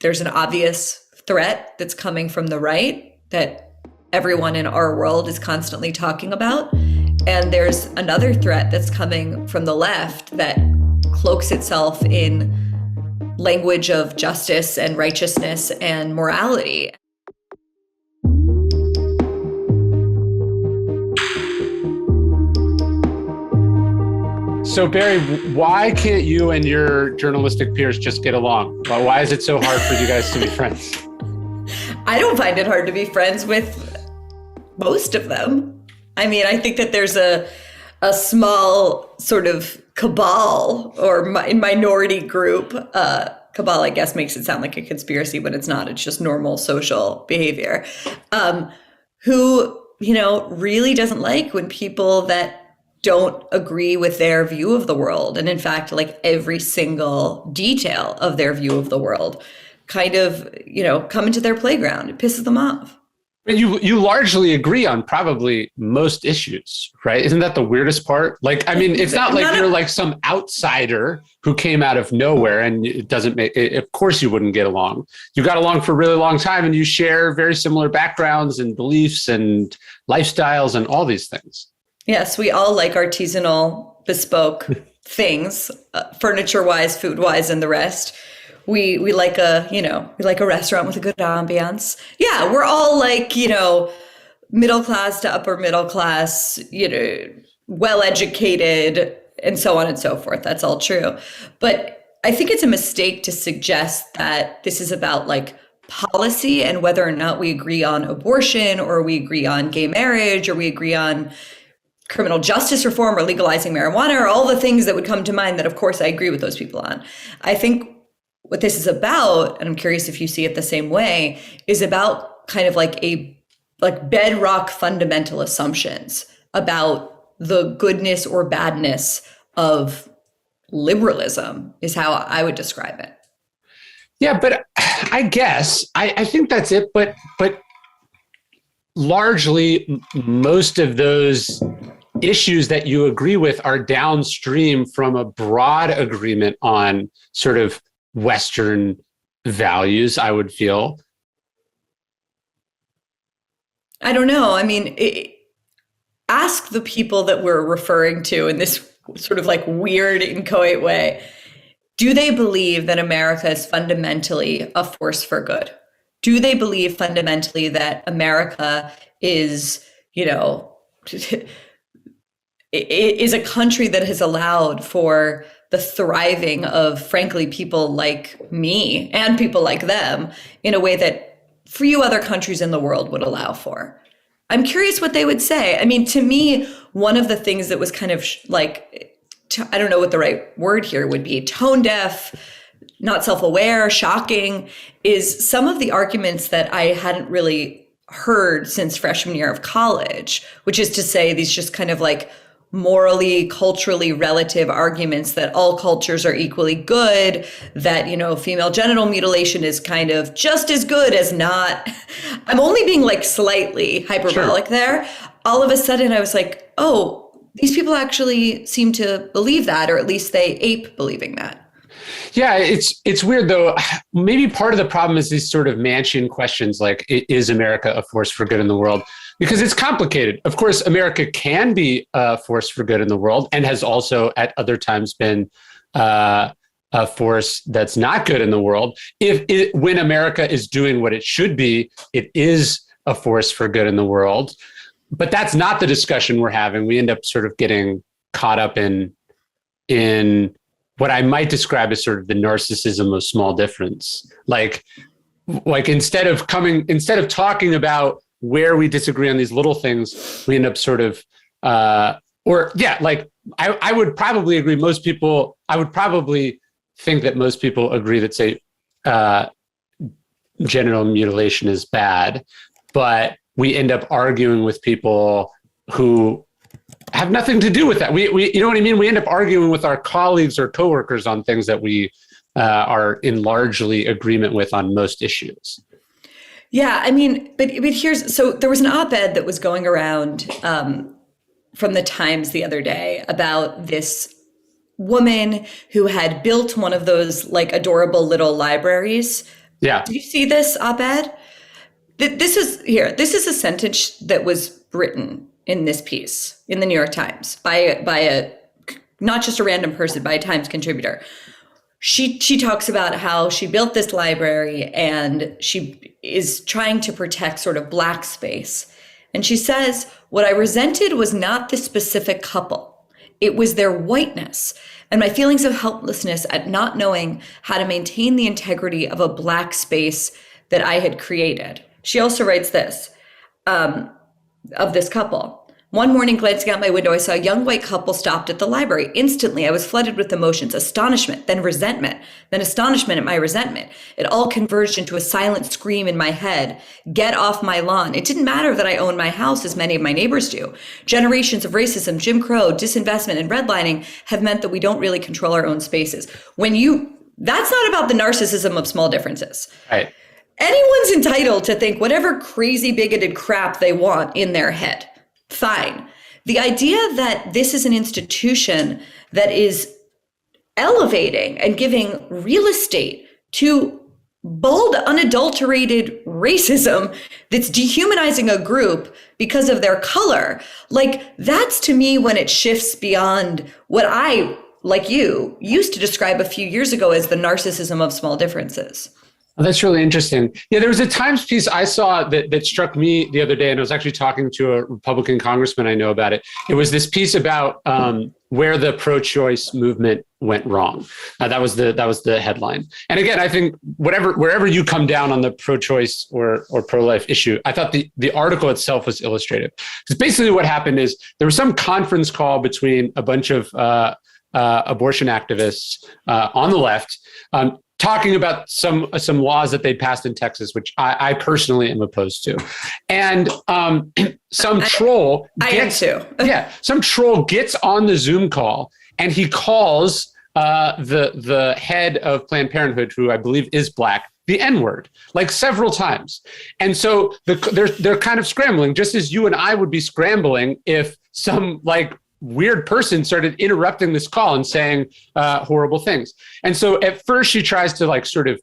there's an obvious threat that's coming from the right that everyone in our world is constantly talking about. And there's another threat that's coming from the left that cloaks itself in language of justice and righteousness and morality. So Bari, why can't you and your journalistic peers just get along? Why is it so hard for you guys to be friends? I don't find it hard to be friends with most of them. I mean, I think that there's a small sort of cabal or minority group. Cabal, I guess, makes it sound like a conspiracy when it's not. It's just normal social behavior. Who, really doesn't like when people that don't agree with their view of the world, and in fact, like every single detail of their view of the world, kind of, come into their playground. It pisses them off. You largely agree on probably most issues, right? Isn't that the weirdest part? Like, I mean, it's not like you're like some outsider who came out of nowhere and it doesn't make it. Of course you wouldn't get along. You got along for a really long time and you share very similar backgrounds and beliefs and lifestyles and all these things. Yes, we all like artisanal, bespoke things, furniture-wise, food-wise, and the rest. We like a restaurant with a good ambiance. Yeah, we're all like, middle class to upper middle class, well-educated, and so on and so forth. That's all true. But I think it's a mistake to suggest that this is about like policy and whether or not we agree on abortion or we agree on gay marriage or we agree on criminal justice reform or legalizing marijuana or all the things that would come to mind that, of course, I agree with those people on. I think what this is about, and I'm curious if you see it the same way, is about kind of like bedrock fundamental assumptions about the goodness or badness of liberalism is how I would describe it. Yeah, but I guess I think that's it. But largely, most of those issues that you agree with are downstream from a broad agreement on sort of Western values, I would feel. I don't know. I mean, ask the people that we're referring to in this sort of like weird, inchoate way. Do they believe that America is fundamentally a force for good? Do they believe fundamentally that America is, is a country that has allowed for the thriving of, frankly, people like me and people like them in a way that few other countries in the world would allow for? I'm curious what they would say. I mean, to me, one of the things that was kind of I don't know what the right word here would be, tone deaf, not self-aware, shocking, is some of the arguments that I hadn't really heard since freshman year of college, which is to say these just kind of like morally, culturally relative arguments that all cultures are equally good, that, female genital mutilation is kind of just as good as not. I'm only being like slightly hyperbolic there. All of a sudden I was like, oh, these people actually seem to believe that, or at least they ape believing that. Yeah, it's weird though. Maybe part of the problem is these sort of Manchian questions like, is America a force for good in the world? Because it's complicated. Of course, America can be a force for good in the world and has also at other times been a force that's not good in the world. When America is doing what it should be, it is a force for good in the world. But that's not the discussion we're having. We end up sort of getting caught up in what I might describe as sort of the narcissism of small difference. Like instead of talking about where we disagree on these little things, we end up sort of, I would probably agree. I would probably think that most people agree that, say, genital mutilation is bad, but we end up arguing with people who have nothing to do with that. We you know what I mean? We end up arguing with our colleagues or coworkers on things that we are in largely agreement with on most issues. Yeah, I mean, but there was an op-ed that was going around from the Times the other day about this woman who had built one of those like adorable little libraries Yeah. Do you see this op-ed? This is a sentence that was written in this piece in the New York Times by a not just a random person, by a Times contributor. She talks about how she built this library and she is trying to protect sort of Black space. And she says, what I resented was not the specific couple. It was their whiteness and my feelings of helplessness at not knowing how to maintain the integrity of a Black space that I had created. She also writes this of this couple. One morning, glancing out my window, I saw a young white couple stopped at the library. Instantly, I was flooded with emotions, astonishment, then resentment, then astonishment at my resentment. It all converged into a silent scream in my head. Get off my lawn. It didn't matter that I owned my house as many of my neighbors do. Generations of racism, Jim Crow, disinvestment, and redlining have meant that we don't really control our own spaces. That's not about the narcissism of small differences. Right. Anyone's entitled to think whatever crazy bigoted crap they want in their head. Fine. The idea that this is an institution that is elevating and giving real estate to bold, unadulterated racism that's dehumanizing a group because of their color, like that's to me when it shifts beyond what I, like you, used to describe a few years ago as the narcissism of small differences. Oh, that's really interesting. Yeah, there was a Times piece I saw that struck me the other day, and I was actually talking to a Republican congressman I know about it. It was this piece about where the pro-choice movement went wrong. That was the headline. And again, I think wherever you come down on the pro-choice or pro-life issue, I thought the article itself was illustrative. Because basically what happened is there was some conference call between a bunch of abortion activists on the left, talking about some laws that they passed in Texas, which I personally am opposed to. And some troll gets on the Zoom call and he calls the head of Planned Parenthood, who I believe is Black, the N-word, like several times. And so they're kind of scrambling, just as you and I would be scrambling if some like weird person started interrupting this call and saying horrible things. And so at first she tries to like sort of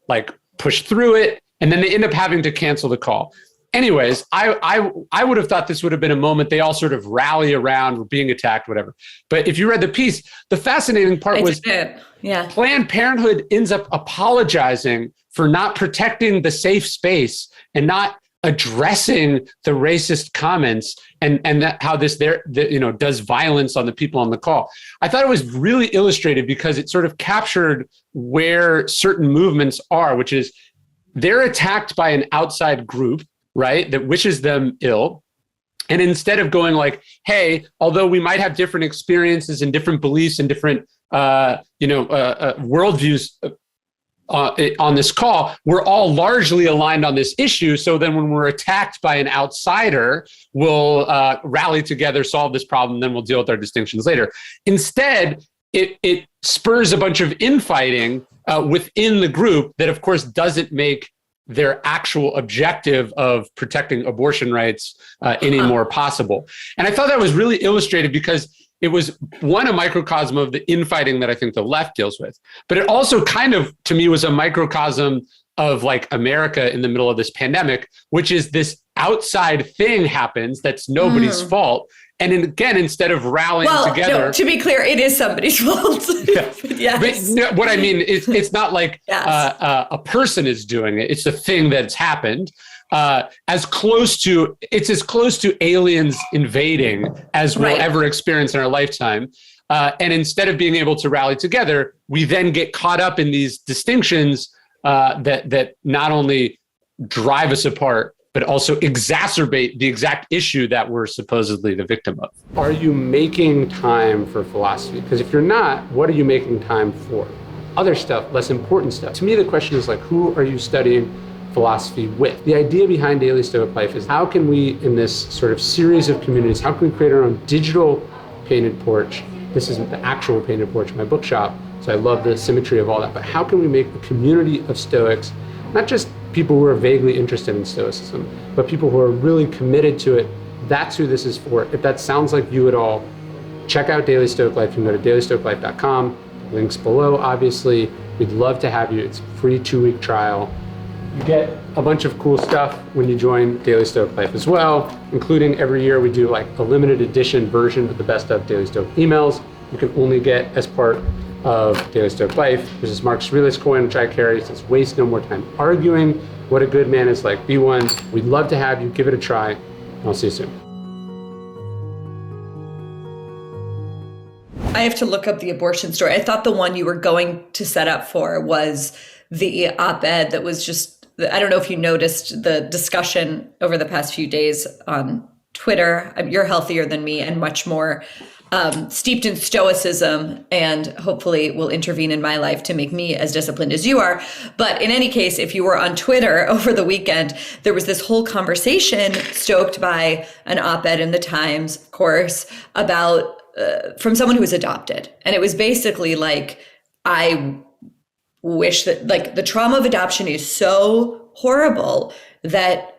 like push through it, and then they end up having to cancel the call. Anyways, I would have thought this would have been a moment they all sort of rally around, were being attacked, whatever. But if you read the piece, the fascinating part was Planned Parenthood ends up apologizing for not protecting the safe space and not addressing the racist comments and that how this does violence on the people on the call. I thought it was really illustrative because it sort of captured where certain movements are, which is they're attacked by an outside group, right, that wishes them ill. And instead of going like, hey, although we might have different experiences and different beliefs and different worldviews on this call, we're all largely aligned on this issue. So then when we're attacked by an outsider, we'll rally together, solve this problem, then we'll deal with our distinctions later. Instead, it spurs a bunch of infighting within the group that, of course, doesn't make their actual objective of protecting abortion rights any more possible. And I thought that was really illustrative because it was a microcosm of the infighting that I think the left deals with. But it also kind of, to me, was a microcosm of like America in the middle of this pandemic, which is this outside thing happens that's nobody's fault. And again, instead of rallying together. No, to be clear, it is somebody's fault. Yes. But what I mean is it's not like a person is doing it. It's the thing that's happened. As close to aliens invading as we'll ever experience in our lifetime. And instead of being able to rally together, we then get caught up in these distinctions that not only drive us apart, but also exacerbate the exact issue that we're supposedly the victim of. Are you making time for philosophy? Because if you're not, what are you making time for? Other stuff, less important stuff. To me, the question is like, who are you studying philosophy with? The idea behind Daily Stoic Life is how can we, in this sort of series of communities, how can we create our own digital painted porch? This isn't the actual painted porch in my bookshop, so I love the symmetry of all that, but how can we make a community of Stoics, not just people who are vaguely interested in Stoicism, but people who are really committed to it? That's who this is for. If that sounds like you at all, check out Daily Stoic Life. You can go to dailystoiclife.com, links below, obviously. We'd love to have you. It's a free 2-week trial. You get a bunch of cool stuff when you join Daily Stoic Life as well, including every year we do like a limited edition version of the best of Daily Stoic emails. You can only get as part of Daily Stoic Life. There's this Marcus Aurelius coin, which I carry. It says, waste no more time arguing. What a good man is like. Be one. We'd love to have you. Give it a try. I'll see you soon. I have to look up the abortion story. I thought the one you were going to set up for was the op-ed that was just, I don't know if you noticed the discussion over the past few days on Twitter. You're healthier than me and much more steeped in Stoicism, and hopefully will intervene in my life to make me as disciplined as you are. But in any case, if you were on Twitter over the weekend, there was this whole conversation stoked by an op-ed in the Times, of course, about from someone who was adopted. And it was basically like, I wish that like the trauma of adoption is so horrible that,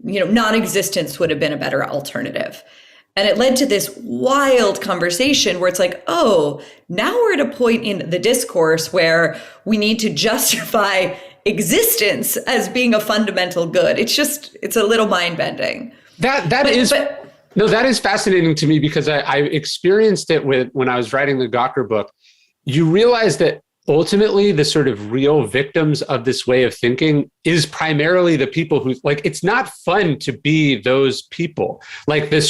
non-existence would have been a better alternative. And it led to this wild conversation where it's like, oh, now we're at a point in the discourse where we need to justify existence as being a fundamental good. It's a little mind-bending. That is fascinating to me because I experienced it when I was writing the Gawker book. You realize that ultimately the sort of real victims of this way of thinking is primarily the people who, like, it's not fun to be those people. Like the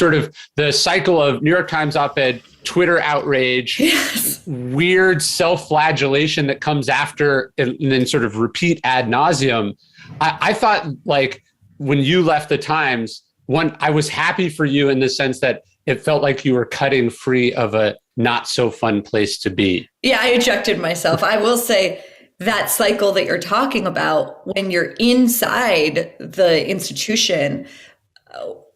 cycle of New York Times op-ed, Twitter outrage, yes, weird self-flagellation that comes after and then sort of repeat ad nauseum. I thought, like, when you left the Times, I was happy for you in the sense that it felt like you were cutting free of a not so fun place to be. Yeah, I ejected myself. I will say that cycle that you're talking about, when you're inside the institution,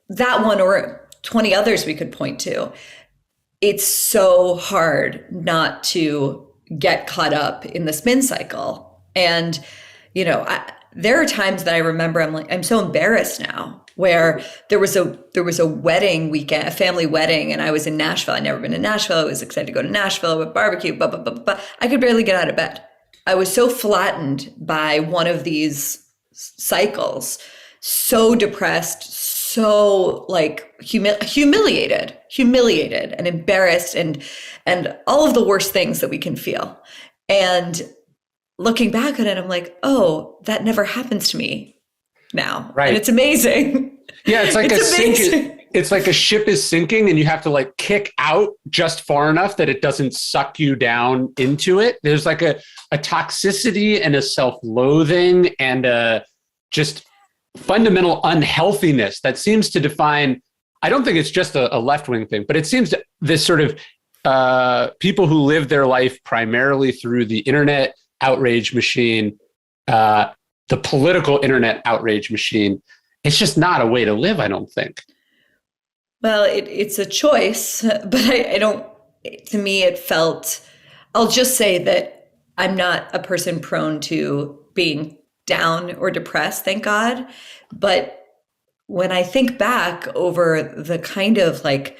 that one or 20 others we could point to, it's so hard not to get caught up in the spin cycle. And, there are times that I remember I'm so embarrassed now, where there was a wedding weekend, a family wedding, and I was in Nashville. I'd never been to Nashville. I was excited to go to Nashville with barbecue, blah, blah, blah, blah. I could barely get out of bed. I was so flattened by one of these cycles, so depressed, so like humiliated and embarrassed and all of the worst things that we can feel. And looking back on it, I'm like, oh, that never happens to me now. Right. And it's amazing. Yeah, it's like it's like a ship is sinking and you have to like kick out just far enough that it doesn't suck you down into it. There's like a toxicity and a self-loathing and a just fundamental unhealthiness that seems to define, I don't think it's just a left-wing thing, but it seems to this sort of people who live their life primarily through the internet outrage machine, the political internet outrage machine. It's just not a way to live, I don't think. Well, it's a choice, but I don't, to me, it felt, I'll just say that I'm not a person prone to being down or depressed, thank God. But when I think back over the kind of like,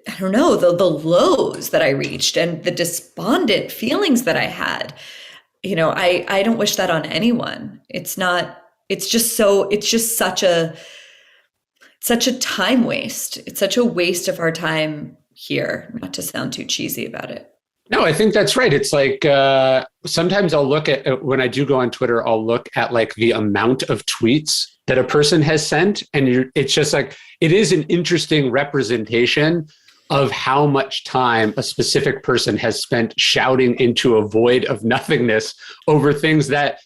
I don't know, the lows that I reached and the despondent feelings that I had, I don't wish that on anyone. It's just such a time waste. It's such a waste of our time here, not to sound too cheesy about it. No, I think that's right. It's like sometimes I'll look at, when I do go on Twitter, I'll look at like the amount of tweets that a person has sent. And it's just like, it is an interesting representation of how much time a specific person has spent shouting into a void of nothingness over things that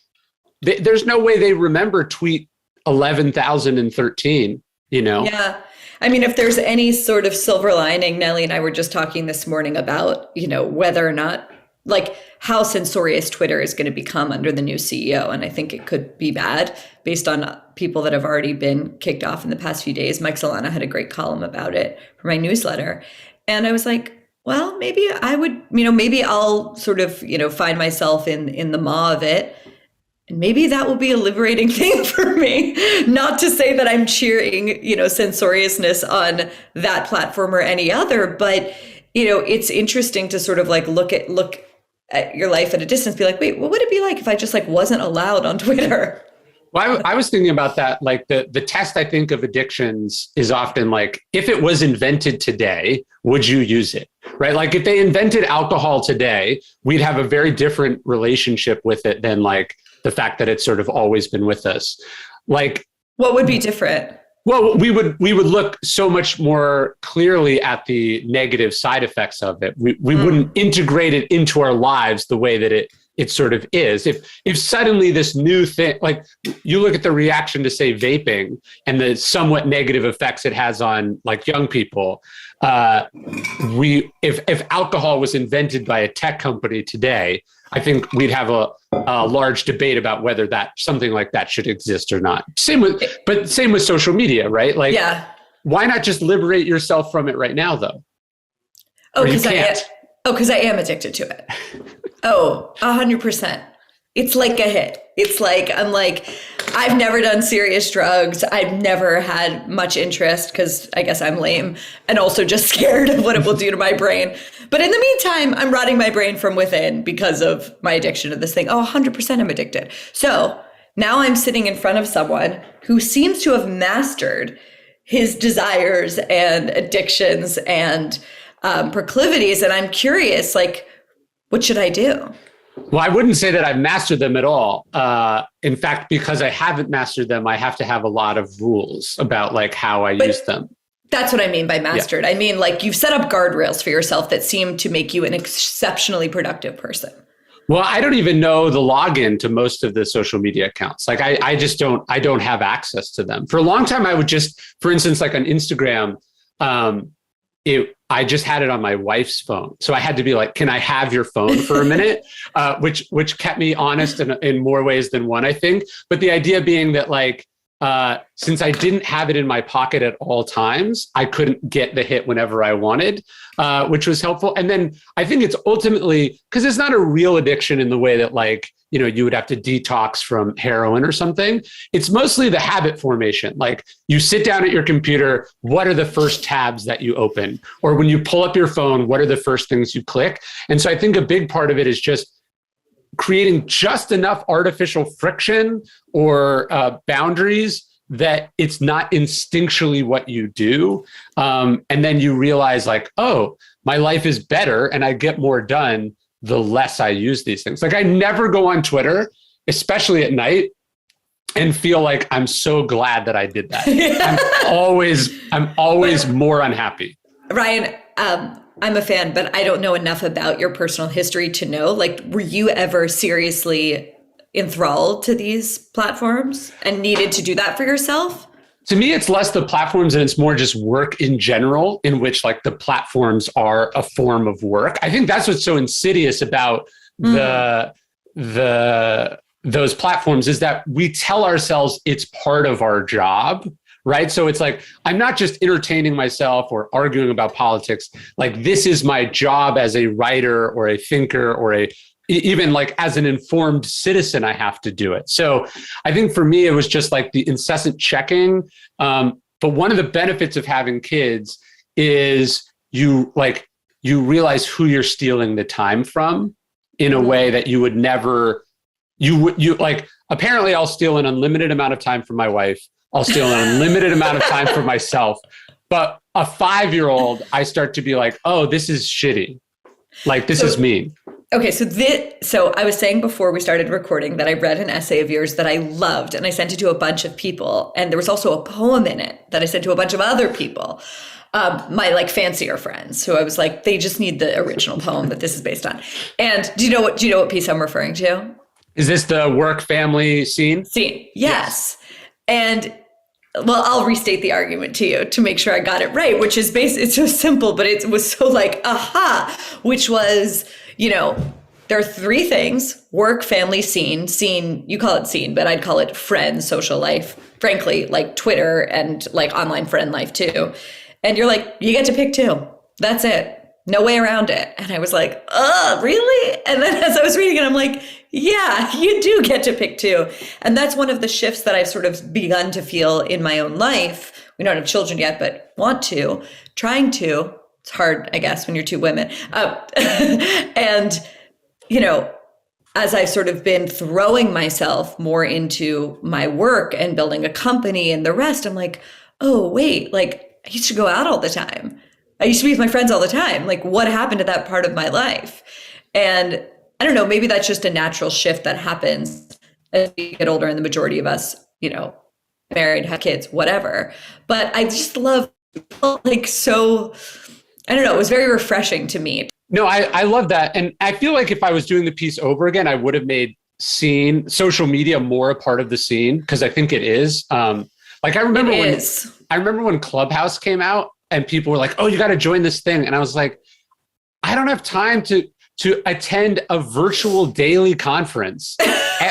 there's no way they remember tweet 11,013, Yeah. I mean, if there's any sort of silver lining, Nellie and I were just talking this morning about, whether or not, like, how censorious Twitter is going to become under the new CEO. And I think it could be bad based on people that have already been kicked off in the past few days. Mike Solana had a great column about it for my newsletter. And I was like, well, maybe I would, maybe I'll sort of, find myself in the maw of it. And maybe that will be a liberating thing for me. Not to say that I'm cheering, censoriousness on that platform or any other, but, it's interesting to sort of like look at your life at a distance, be like, wait, what would it be like if I just like wasn't allowed on Twitter? Well, I was thinking about that. Like the test, I think, of addictions is often like, if it was invented today, would you use it? Right? Like if they invented alcohol today, we'd have a very different relationship with it than like the fact that it's sort of always been with us. Like, what would be different? Well, we would look so much more clearly at the negative side effects of it. We wouldn't integrate it into our lives the way that it sort of is. If suddenly this new thing, like you look at the reaction to say vaping and the somewhat negative effects it has on like young people, if alcohol was invented by a tech company today, I think we'd have a large debate about whether that something like that should exist or not. Same with social media, right? Like, why not just liberate yourself from it right now, though? Because I am addicted to it. 100%. It's like a hit. It's like, I've never done serious drugs. I've never had much interest because I guess I'm lame and also just scared of what it will do to my brain. But in the meantime, I'm rotting my brain from within because of my addiction to this thing. 100% I'm addicted. So now I'm sitting in front of someone who seems to have mastered his desires and addictions and proclivities. And I'm curious, like, what should I do? Well, I wouldn't say that I've mastered them at all. In fact, because I haven't mastered them, I have to have a lot of rules about like how I use them. That's what I mean by mastered. Yeah. I mean, like you've set up guardrails for yourself that seem to make you an exceptionally productive person. Well, I don't even know the login to most of the social media accounts. Like I don't have access to them. For a long time, I would just, for instance, like on Instagram, I just had it on my wife's phone. So I had to be like, can I have your phone for a minute? Which kept me honest in more ways than one, I think. But the idea being that like, since I didn't have it in my pocket at all times, I couldn't get the hit whenever I wanted, which was helpful. And then I think it's ultimately, because it's not a real addiction in the way that like, you know, you would have to detox from heroin or something. It's mostly the habit formation. Like you sit down at your computer, what are the first tabs that you open? Or when you pull up your phone, what are the first things you click? And so I think a big part of it is just creating just enough artificial friction or boundaries that it's not instinctually what you do. And then you realize like, oh, my life is better and I get more done the less I use these things. Like I never go on Twitter, especially at night, and feel like I'm so glad that I did that. I'm always more unhappy. Ryan, I'm a fan, but I don't know enough about your personal history to know, like, were you ever seriously enthralled to these platforms and needed to do that for yourself? To me, it's less the platforms and it's more just work in general, in which like the platforms are a form of work. I think that's what's so insidious about those platforms is that we tell ourselves it's part of our job. Right. So it's like, I'm not just entertaining myself or arguing about politics. Like this is my job as a writer or a thinker or even like as an informed citizen, I have to do it. So I think for me, it was just like the incessant checking. But one of the benefits of having kids is you realize who you're stealing the time from in a way that you would never, apparently I'll steal an unlimited amount of time from my wife. I'll steal an unlimited amount of time for myself. But a 5-year-old, I start to be like, oh, this is shitty. Like, this is mean. Okay, so I was saying before we started recording that I read an essay of yours that I loved, and I sent it to a bunch of people. And there was also a poem in it that I sent to a bunch of other people, my like fancier friends, who I was like, they just need the original poem that this is based on. And do you know what piece I'm referring to? Is this the work family scene? Scene, yes. And well, I'll restate the argument to you to make sure I got it right, which is it's so simple, but it was so like, aha, which was, you know, there are 3 things: work, family, scene, you call it scene, but I'd call it friends, social life, frankly, like Twitter and like online friend life too. And you're like, you get to pick 2. That's it. No way around it. And I was like, oh, really? And then as I was reading it, I'm like, yeah, you do get to pick 2. And that's one of the shifts that I've sort of begun to feel in my own life. We don't have children yet, but want to, trying to. It's hard, I guess, when you're 2 women. And you know, as I've sort of been throwing myself more into my work and building a company and the rest, I'm like, oh, wait, like I used to go out all the time. I used to be with my friends all the time. Like, what happened to that part of my life? And I don't know, maybe that's just a natural shift that happens as we get older, and the majority of us, married, have kids, whatever. But I just love, like, so, I don't know, it was very refreshing to me. No, I love that. And I feel like if I was doing the piece over again, I would have made social media more a part of the scene, because I think it is. Like I remember when Clubhouse came out and people were like, oh, you got to join this thing. And I was like, I don't have time to attend a virtual daily conference.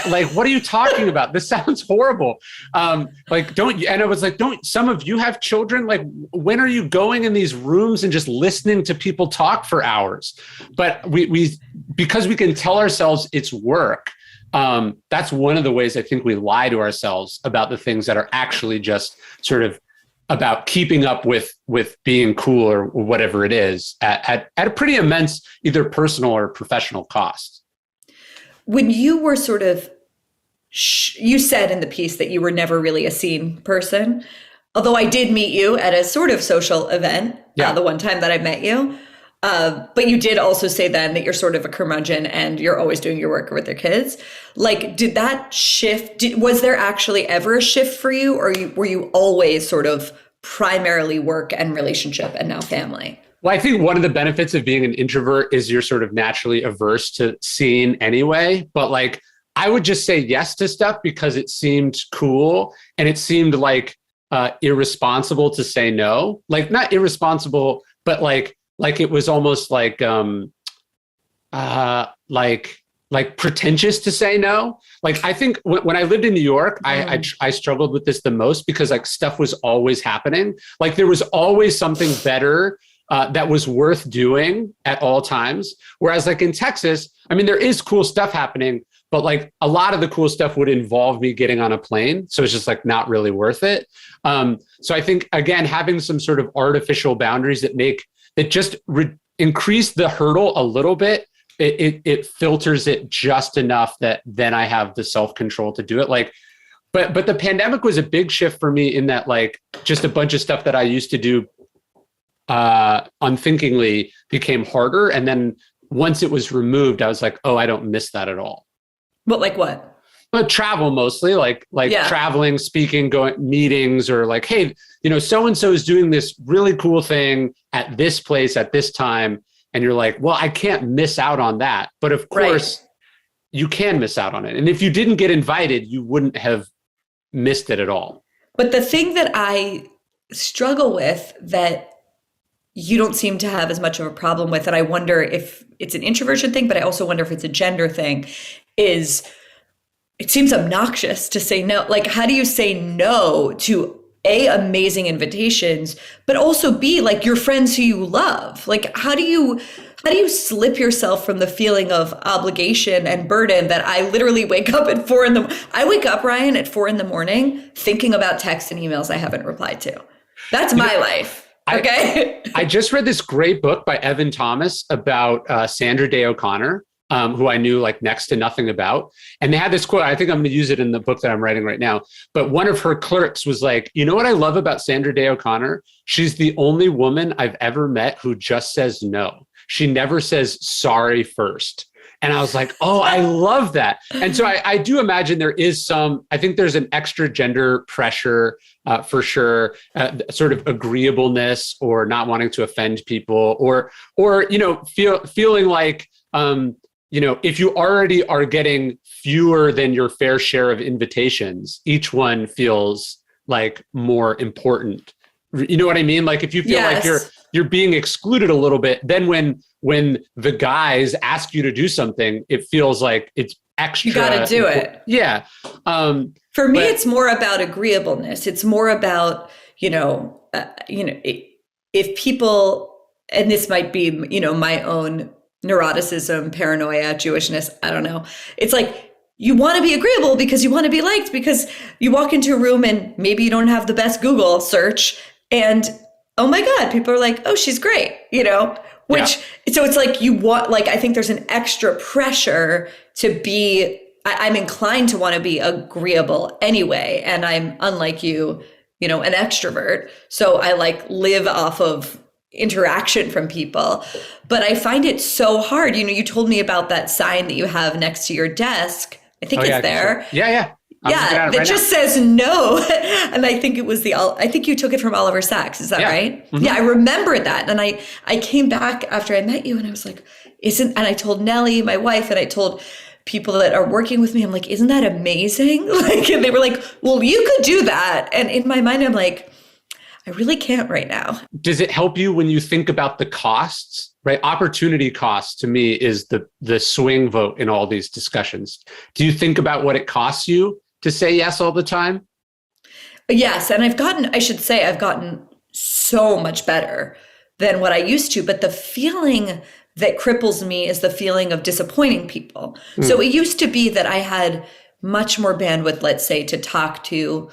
Like, what are you talking about? This sounds horrible. And I was like, don't some of you have children? Like, when are you going in these rooms and just listening to people talk for hours? But we because we can tell ourselves it's work. That's one of the ways I think we lie to ourselves about the things that are actually just sort of about keeping up with being cool or whatever it is at a pretty immense, either personal or professional cost. When you were sort of, you said in the piece that you were never really a scene person, although I did meet you at a sort of social event, the one time that I met you. But you did also say then that you're sort of a curmudgeon and you're always doing your work with your kids. Like, did that shift? Was there actually ever a shift for you, or were you always sort of primarily work and relationship and now family? Well, I think one of the benefits of being an introvert is you're sort of naturally averse to scene anyway. But like, I would just say yes to stuff because it seemed cool and it seemed like irresponsible to say no. Like, not irresponsible, but like it was almost like pretentious to say no. Like, I think when I lived in New York, I struggled with this the most because like stuff was always happening. Like there was always something better that was worth doing at all times. Whereas like in Texas, I mean, there is cool stuff happening, but like a lot of the cool stuff would involve me getting on a plane. So it's just like not really worth it. So I think, again, having some sort of artificial boundaries that just increase the hurdle a little bit, it filters it just enough that then I have the self-control to do it. Like, but the pandemic was a big shift for me in that, like, just a bunch of stuff that I used to do unthinkingly became harder. And then once it was removed, I was like, oh, I don't miss that at all. But like what? But travel mostly, like traveling, speaking, going meetings, or like, hey, so-and-so is doing this really cool thing at this place at this time. And you're like, well, I can't miss out on that. But of course, you can miss out on it. And if you didn't get invited, you wouldn't have missed it at all. But the thing that I struggle with that you don't seem to have as much of a problem with, and I wonder if it's an introversion thing, but I also wonder if it's a gender thing, is it seems obnoxious to say no. Like, how do you say no to A, amazing invitations, but also B, like your friends who you love? Like, how do you slip yourself from the feeling of obligation and burden that I literally wake up at I wake up, Ryan, at 4 a.m. thinking about texts and emails I haven't replied to. That's my life. Okay. I just read this great book by Evan Thomas about Sandra Day O'Connor, who I knew like next to nothing about. And they had this quote, I think I'm going to use it in the book that I'm writing right now. But one of her clerks was like, you know what I love about Sandra Day O'Connor? She's the only woman I've ever met who just says no. She never says sorry first. And I was like, oh, I love that. And so I do imagine there is I think there's an extra gender pressure for sure, sort of agreeableness or not wanting to offend people or feeling like, if you already are getting fewer than your fair share of invitations, each one feels like more important. You know what I mean? Like if you feel like you're being excluded a little bit, then when the guys ask you to do something, it feels like it's extra. You got to do it. Yeah. For me, it's more about agreeableness. It's more about, if people, and this might be, my own neuroticism, paranoia, Jewishness, I don't know. It's like, you want to be agreeable because you want to be liked, because you walk into a room and maybe you don't have the best Google search and, oh my God, people are like, oh, she's great, Which, so it's like you want, like, I think there's an extra pressure to be, I'm inclined to want to be agreeable anyway. And I'm, unlike you, you know, an extrovert. So I like live off of interaction from people. But I find it so hard. You know, you told me about that sign that you have next to your desk. I think it's there. Yeah. That just says no. And I think it was I think you took it from Oliver Sacks. Is that right? Mm-hmm. Yeah, I remember that. And I came back after I met you and I was like, and I told Nellie, my wife, and I told people that are working with me, I'm like, isn't that amazing? Like, and they were like, well, you could do that. And in my mind, I'm like, I really can't right now. Does it help you when you think about the costs, right? Opportunity cost to me is the swing vote in all these discussions. Do you think about what it costs you to say yes all the time? Yes. And I've gotten so much better than what I used to. But the feeling that cripples me is the feeling of disappointing people. So it used to be that I had much more bandwidth, let's say, to talk to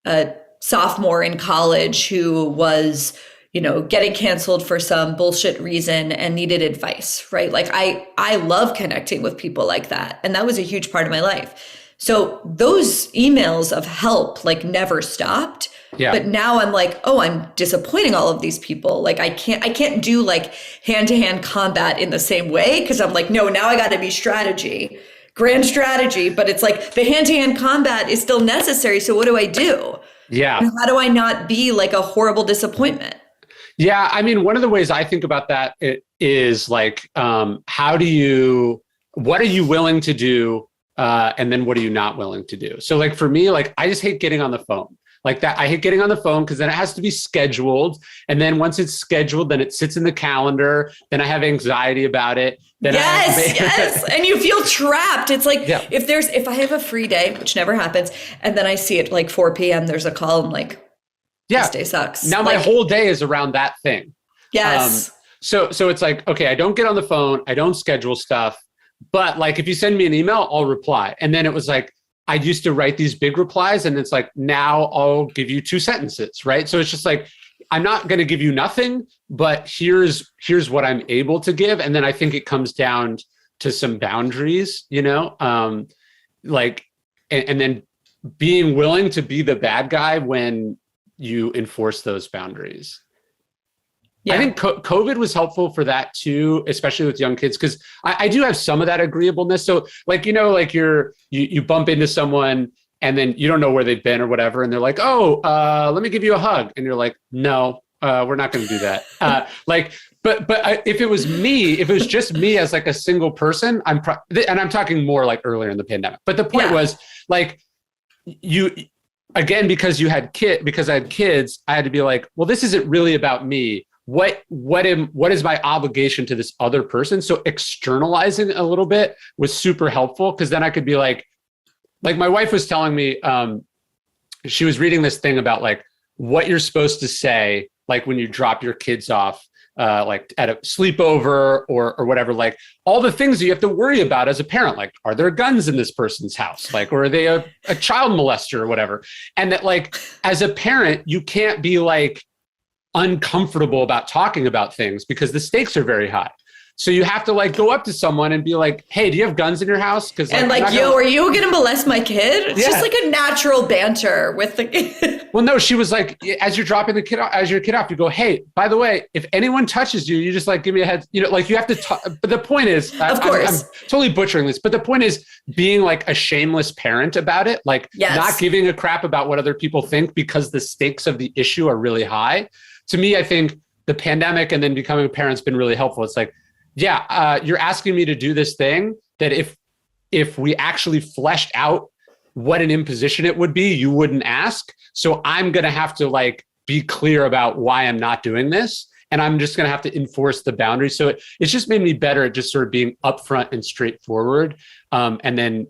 a sophomore in college who was, you know, getting canceled for some bullshit reason and needed advice, right? Like I love connecting with people like that. And that was a huge part of my life. So those emails of help like never stopped. Yeah. But now I'm like, oh, I'm disappointing all of these people. Like I can't do like hand-to-hand combat in the same way because I'm like, no, now I got to be grand strategy. But it's like the hand-to-hand combat is still necessary. So what do I do? Yeah. And how do I not be like a horrible disappointment? Yeah. I mean, one of the ways I think about that is like, what are you willing to do? And then what are you not willing to do? So like for me, like I just hate getting on the phone like that. I hate getting on the phone because then it has to be scheduled. And then once it's scheduled, then it sits in the calendar. Then I have anxiety about it. Then yes. And you feel trapped. It's like if I have a free day, which never happens, and then I see it like 4 p.m., there's a call. I'm like, this day sucks. Now my whole day is around that thing. Yes. So it's like, okay, I don't get on the phone. I don't schedule stuff. But like, if you send me an email, I'll reply. And then it was like, I used to write these big replies and it's like, now I'll give you 2 sentences, right? So it's just like, I'm not going to give you nothing, but here's what I'm able to give. And then I think it comes down to some boundaries, you know, like, and then being willing to be the bad guy when you enforce those boundaries. Yeah. I think COVID was helpful for that too, especially with young kids, because I do have some of that agreeableness. So like, you know, like you bump into someone and then you don't know where they've been or whatever. And they're like, oh, let me give you a hug. And you're like, no, we're not going to do that. But if it was just me as like a single person, and I'm talking more like earlier in the pandemic. But the point was like again, because I had kids, I had to be like, well, this isn't really about me. What is my obligation to this other person? So externalizing a little bit was super helpful because then I could be like my wife was telling me, she was reading this thing about like what you're supposed to say, like when you drop your kids off, like at a sleepover or whatever, like all the things that you have to worry about as a parent, like, are there guns in this person's house? Like, or are they a child molester or whatever? And that like, as a parent, you can't be like, uncomfortable about talking about things because the stakes are very high. So you have to like go up to someone and be like, hey, do you have guns in your house? Are you going to molest my kid? It's just like a natural banter with the kid. Well, no, she was like, as you're dropping your kid off, you go, hey, by the way, if anyone touches you, you just like give me a head, you know, like you have to talk. But the point is, of course, I'm totally butchering this, but the point is being like a shameless parent about it, like not giving a crap about what other people think because the stakes of the issue are really high. To me, I think the pandemic and then becoming a parent's been really helpful. It's like, you're asking me to do this thing that if we actually fleshed out what an imposition it would be, you wouldn't ask. So I'm going to have to like be clear about why I'm not doing this. And I'm just going to have to enforce the boundaries. So it's just made me better at just sort of being upfront and straightforward. And then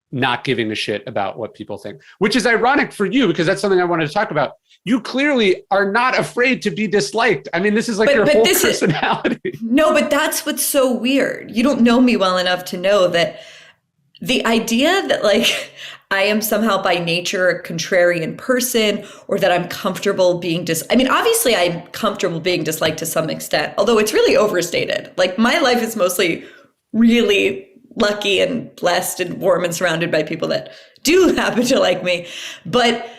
not giving a shit about what people think, which is ironic for you because that's something I wanted to talk about. You clearly are not afraid to be disliked. I mean, this is like your whole personality. No, but that's what's so weird. You don't know me well enough to know that the idea that like I am somehow by nature a contrarian person, or that I'm comfortable being obviously I'm comfortable being disliked to some extent, although it's really overstated. Like my life is mostly really lucky and blessed and warm and surrounded by people that do happen to like me. But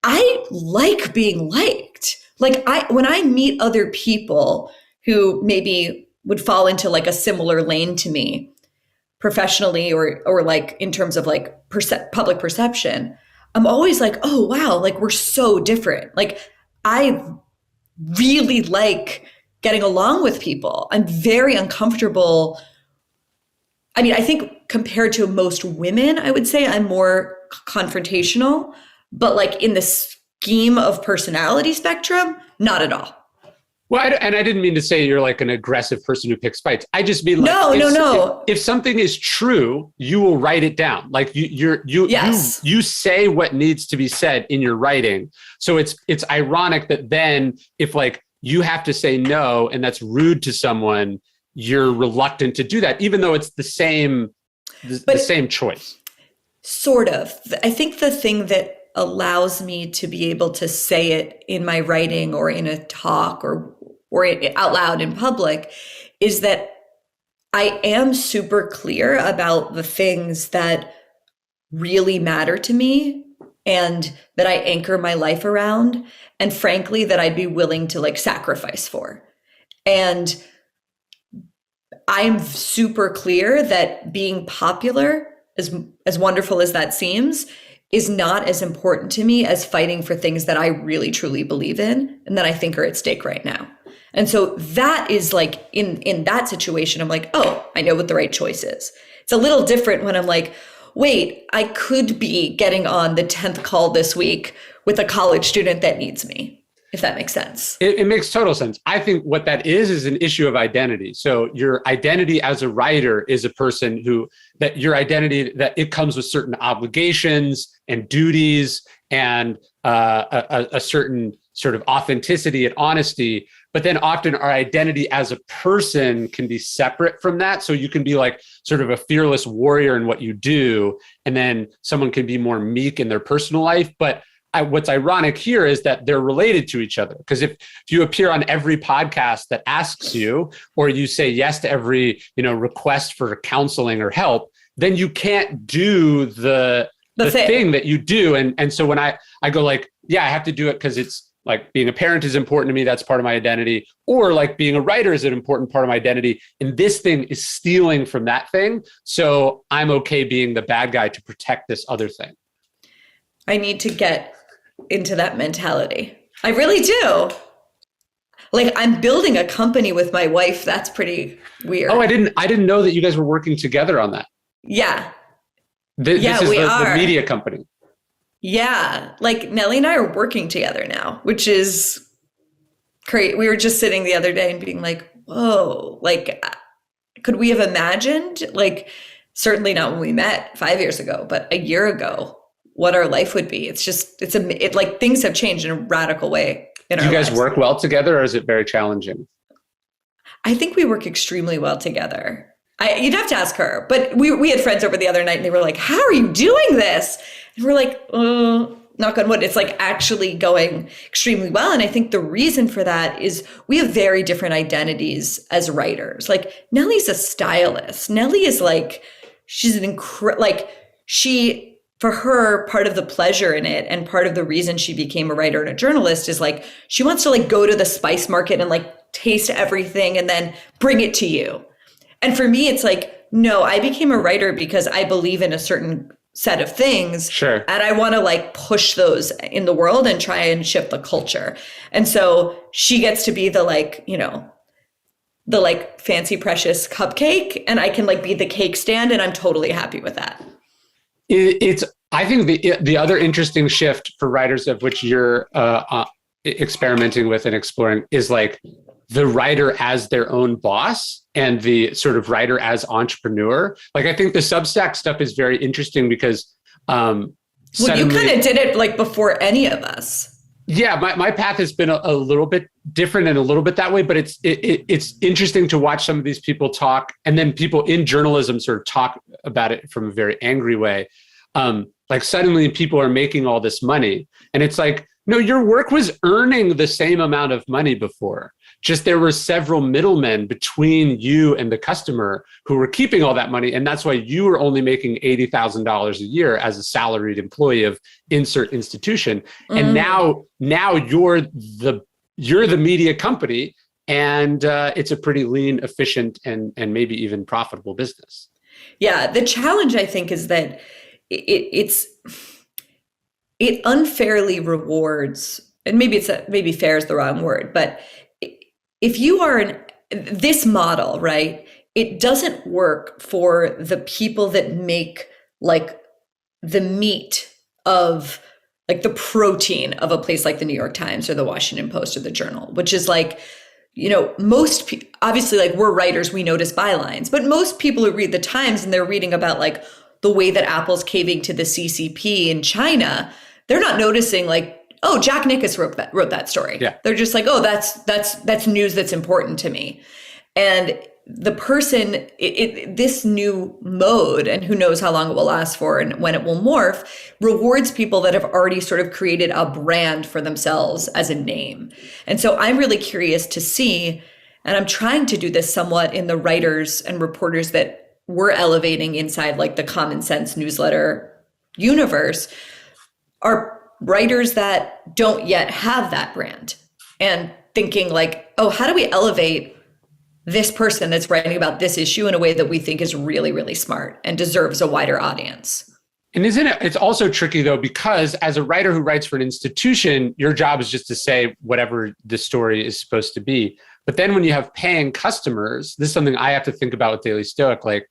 I like being liked. Like when I meet other people who maybe would fall into like a similar lane to me, professionally or like in terms of like public perception, I'm always like, oh wow, like we're so different. Like I really like getting along with people. I'm very uncomfortable. I mean, I think compared to most women, I would say I'm more confrontational, but like in the scheme of personality spectrum, not at all. Well, and I didn't mean to say you're like an aggressive person who picks fights. I just mean like, no. If something is true, you will write it down. Like you say what needs to be said in your writing. So it's ironic that then if like you have to say no and that's rude to someone, you're reluctant to do that, even though it's the same choice. Sort of. I think the thing that allows me to be able to say it in my writing or in a talk or out loud in public is that I am super clear about the things that really matter to me and that I anchor my life around, and frankly that I'd be willing to like sacrifice for. And I'm super clear that being popular, as wonderful as that seems, is not as important to me as fighting for things that I really truly believe in and that I think are at stake right now. And so that is like in that situation, I'm like, oh, I know what the right choice is. It's a little different when I'm like, wait, I could be getting on the 10th call this week with a college student that needs me, if that makes sense. It makes total sense. I think what that is an issue of identity. So your identity as a writer is a person that your identity, that it comes with certain obligations and duties and a certain sort of authenticity and honesty. But then often our identity as a person can be separate from that. So you can be like sort of a fearless warrior in what you do, and then someone can be more meek in their personal life. But what's ironic here is that they're related to each other. Because if you appear on every podcast that asks you, or you say yes to every request for counseling or help, then you can't do the thing that you do. And so when I go like, yeah, I have to do it because it's like being a parent is important to me. That's part of my identity. Or like being a writer is an important part of my identity. And this thing is stealing from that thing. So I'm okay being the bad guy to protect this other thing. I need to get into that mentality. I really do. Like I'm building a company with my wife. That's pretty weird. Oh, I didn't know that you guys were working together on that. Yeah. This is the media company. Yeah. Like Nellie and I are working together now, which is great. We were just sitting the other day and being like, whoa, like, could we have imagined, like, certainly not when we met 5 years ago, but a year ago, what our life would be? It's just, like things have changed in a radical way in our lives. Do you guys work well together, or is it very challenging? I think we work extremely well together. You'd have to ask her, but we had friends over the other night and they were like, how are you doing this? And we're like, knock on wood, it's like actually going extremely well. And I think the reason for that is we have very different identities as writers. Like Nellie's a stylist. Nellie is like, she's an for her, part of the pleasure in it and part of the reason she became a writer and a journalist is like, she wants to like go to the spice market and like taste everything and then bring it to you. And for me, it's like, no, I became a writer because I believe in a certain set of things. Sure. And I want to like push those in the world and try and shift the culture. And so she gets to be the like, the like fancy precious cupcake, and I can like be the cake stand, and I'm totally happy with that. I think the other interesting shift for writers, of which you're experimenting with and exploring, is like the writer as their own boss and the sort of writer as entrepreneur. Like, I think the Substack stuff is very interesting because you kind of did it like before any of us. Yeah, my path has been a little bit different and a little bit that way, but it's interesting to watch some of these people talk, and then people in journalism sort of talk about it from a very angry way. Like suddenly people are making all this money, and it's like, no, your work was earning the same amount of money before. Just there were several middlemen between you and the customer who were keeping all that money. And that's why you were only making $80,000 a year as a salaried employee of insert institution. And now you're the media company, and it's a pretty lean, efficient, and maybe even profitable business. Yeah. The challenge, I think, is that it unfairly rewards, and maybe fair is the wrong word, but if you are this model, right, it doesn't work for the people that make like the meat of like the protein of a place like the New York Times or the Washington Post or the Journal, which is like, obviously, like, we're writers, we notice bylines, but most people who read the Times and they're reading about like the way that Apple's caving to the CCP in China, they're not noticing like, oh, Jack Nicklaus wrote that story. Yeah. They're just like, oh, that's news that's important to me. And the person, this new mode, and who knows how long it will last for and when it will morph, rewards people that have already sort of created a brand for themselves as a name. And so I'm really curious to see, and I'm trying to do this somewhat in the writers and reporters that we're elevating inside like the Common Sense newsletter universe, are writers that don't yet have that brand, and thinking like, oh, how do we elevate this person that's writing about this issue in a way that we think is really, really smart and deserves a wider audience? And it's also tricky though, because as a writer who writes for an institution, your job is just to say whatever the story is supposed to be. But then when you have paying customers, this is something I have to think about with Daily Stoic. Like,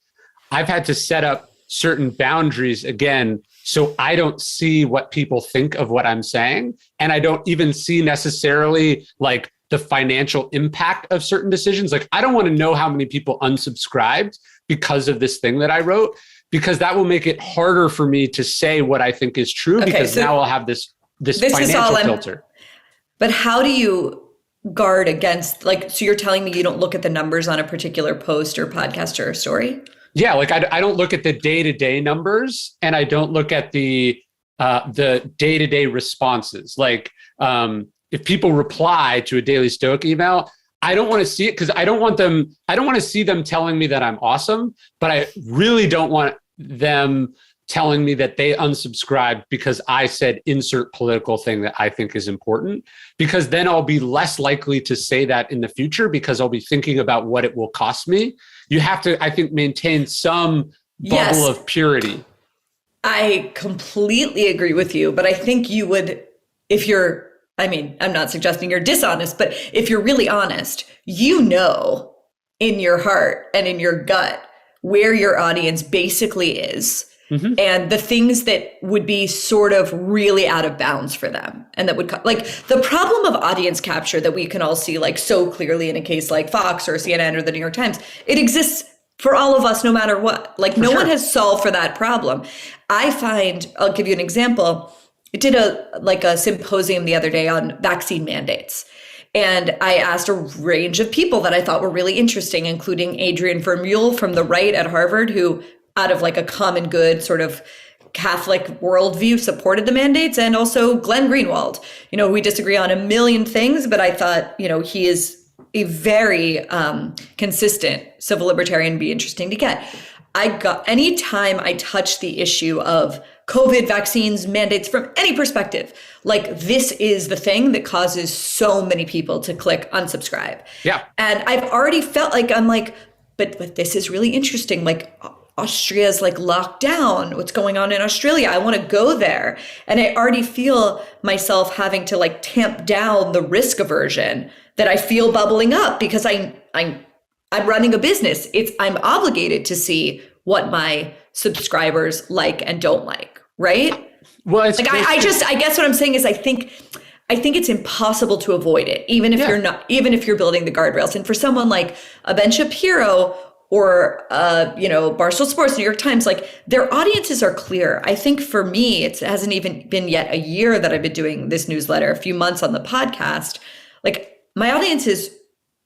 I've had to set up certain boundaries again, so I don't see what people think of what I'm saying. And I don't even see necessarily like the financial impact of certain decisions. Like, I don't want to know how many people unsubscribed because of this thing that I wrote, because that will make it harder for me to say what I think is true, because so now I'll have this financial filter. But how do you guard against, like, so you're telling me you don't look at the numbers on a particular post or podcast or story? Yeah, like I don't look at the day-to-day numbers, and I don't look at the day-to-day responses. Like, if people reply to a Daily Stoic email, I don't want to see it, because I don't want to see them telling me that I'm awesome, but I really don't want them telling me that they unsubscribed because I said insert political thing that I think is important, because then I'll be less likely to say that in the future, because I'll be thinking about what it will cost me. You have to, I think, maintain some bubble of purity. I completely agree with you, but I think you would, I'm not suggesting you're dishonest, but if you're really honest, in your heart and in your gut where your audience basically is. Mm-hmm. And the things that would be sort of really out of bounds for them. And that would, like, the problem of audience capture that we can all see, like, so clearly in a case like Fox or CNN or the New York Times, it exists for all of us, no matter what. Like, no one has solved for that problem. I find, I'll give you an example. I did a symposium the other day on vaccine mandates. And I asked a range of people that I thought were really interesting, including Adrian Vermeule from the right at Harvard, who out of like a common good sort of Catholic worldview supported the mandates, and also Glenn Greenwald. We disagree on a million things, but I thought, he is a very consistent civil libertarian, be interesting to get. Anytime I touch the issue of COVID vaccines mandates from any perspective, like, this is the thing that causes so many people to click unsubscribe. Yeah. And I've already felt like, I'm like, but this is really interesting. Like, Austria's like locked down. What's going on in Australia? I want to go there. And I already feel myself having to like tamp down the risk aversion that I feel bubbling up, because I'm running a business. I'm obligated to see what my subscribers like and don't like, right? Well, it's like, I guess what I'm saying is I think it's impossible to avoid it, even if you're building the guardrails. And for someone like a Ben Shapiro or Barstool Sports, New York Times, like their audiences are clear. I think for me, it hasn't even been yet a year that I've been doing this newsletter, a few months on the podcast. Like my audience is